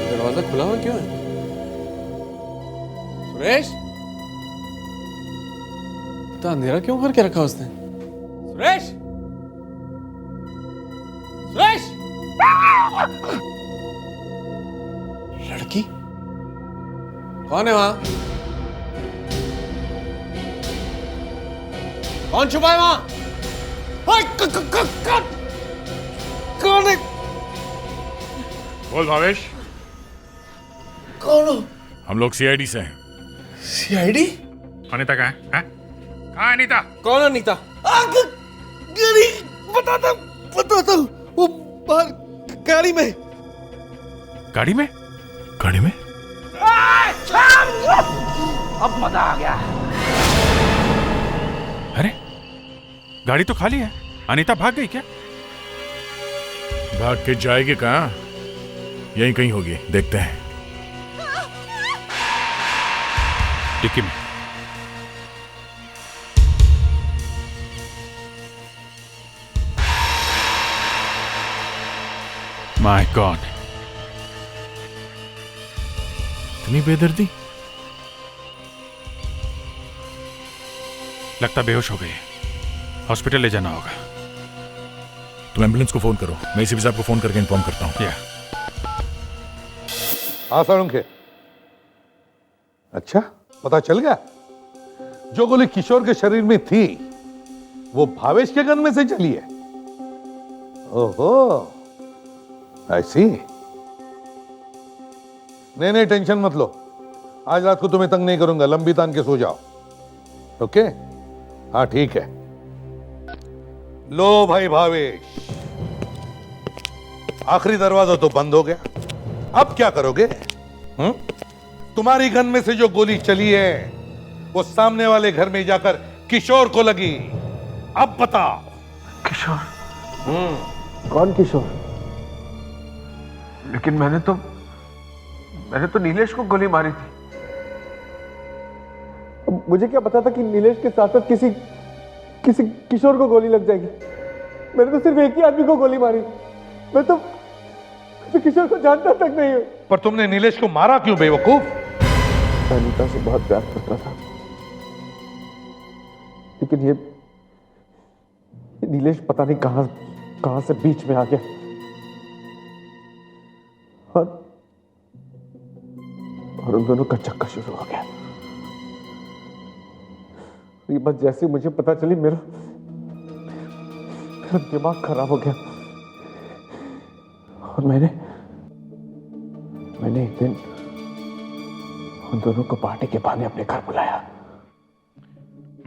दरवाजा खुला हुआ क्यों है? सुरेश, इतना अंधेरा क्यों करके रखा उसने? सुरेश! सुरेश! लड़की? कौन है वहां? कौन छुपा है वहां? कौन है? बोल भावेश। कौन हो? हम लोग सीआईडी से हैं। सीआईडी? अनीता कहाँ है? कहाँ अनीता? कौन अनीता? बताता हूँ। वो बाहर गाड़ी में। गाड़ी में? गाड़ी में? अब मजा आ गया। अरे गाड़ी तो खाली है। अनीता भाग गई क्या? भाग के जाएगी कहाँ? यहीं कहीं होगी, देखते हैं। डिक्की में। माय गॉड, इतनी बेदर्दी। लगता बेहोश हो गई है, हॉस्पिटल ले जाना होगा। तुम एम्बुलेंस को फोन करो, मैं एसीपी साहब को फोन करके इन्फॉर्म करता हूँ। हाँ साळुंखे। अच्छा, पता चल गया? जो गोली किशोर के शरीर में थी वो भावेश के गन में से चली है। ओहो, आई सी। नहीं टेंशन मत लो, आज रात को तुम्हें तंग नहीं करूंगा, लंबी तान के सो जाओ। ओके? हाँ ठीक है। लो भाई भावेश, आखिरी दरवाजा तो बंद हो गया, अब क्या करोगे? तुम्हारी गन में से जो गोली चली है वो सामने वाले घर में जाकर किशोर को लगी। अब बताओ। किशोर? कौन किशोर? लेकिन मैंने तो नीलेश को गोली मारी थी। मुझे क्या पता था कि नीलेश के साथ साथ किसी किशोर को गोली लग जाएगी। मैंने तो सिर्फ एक ही आदमी को गोली मारी। मैं तो किशोर को जानता तक नहीं हूं। पर तुमने नीलेश को मारा क्यों बेवकूफ? अनीता से बहुत प्यार करता था, लेकिन ये नीलेश पता नहीं कहां से बीच में आ गया और उन दोनों का चक्कर शुरू हो गया। ये बात जैसे मुझे पता चली मेरा दिमाग खराब हो गया और मैंने एक दिन उन दोनों को पार्टी के बहाने अपने घर बुलाया।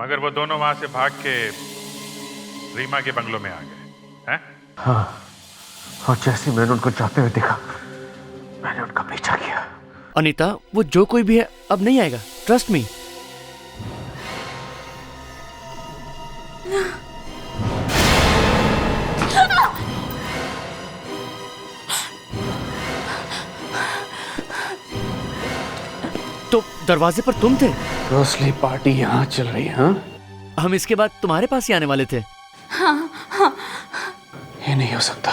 मगर वो दोनों वहां से भाग के रीमा के बंगलों में आ गए हैं? हाँ, और जैसे मैंने उनको जाते हुए देखा मैंने उनका पीछा किया। अनीता, वो जो कोई भी है अब नहीं आएगा, ट्रस्ट मी। तो दरवाजे पर तुम थे? रोसली पार्टी यहाँ चल रही है? हाँ? हम इसके बाद तुम्हारे पास ही आने वाले थे। हाँ हाँ। ये नहीं हो सकता।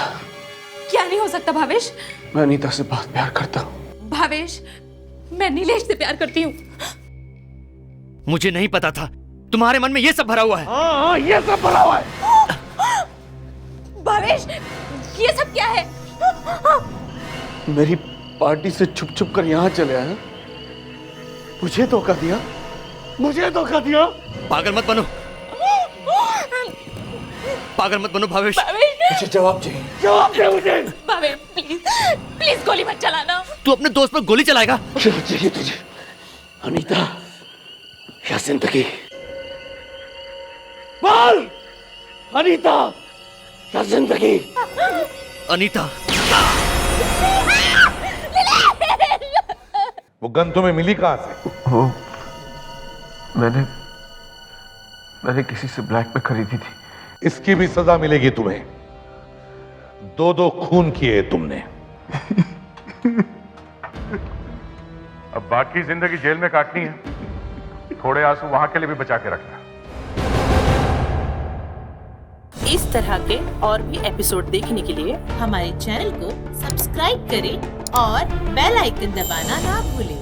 क्या नहीं हो सकता भावेश? मैं अनीता से बहुत प्यार करता हूँ। भावेश, मैं नीलेश से प्यार करती हूँ। मुझे नहीं पता था तुम्हारे मन में ये सब भरा हुआ है। हाँ, ये सब भरा हुआ है। भावेश, ये सब क्या है? मेरी पार्टी से छुप छुप कर यहाँ चले आए। मुझे धोखा दिया, मुझे धोखा दिया। पागल मत बनो, पागल मत बनो भावेश। मुझे जवाब चाहिए, जवाब दे मुझे। भावेश प्लीज, प्लीज गोली मत चलाना। तू अपने दोस्त पर गोली चलाएगा? क्या चाहिए तुझे? अनीता या जिंदगी? बोल, अनीता या जिंदगी? अनीता। वो गन तुम्हें मिली कहां से? वो मैंने किसी से ब्लैक में खरीदी थी। इसकी भी सजा मिलेगी तुम्हें। 2-2 खून किए तुमने। अब बाकी जिंदगी जेल में काटनी है, थोड़े आंसू वहां के लिए भी बचा के रखना। इस तरह के और भी एपिसोड देखने के लिए हमारे चैनल को सब्सक्राइब करें और बेल आइकन दबाना ना भूलें।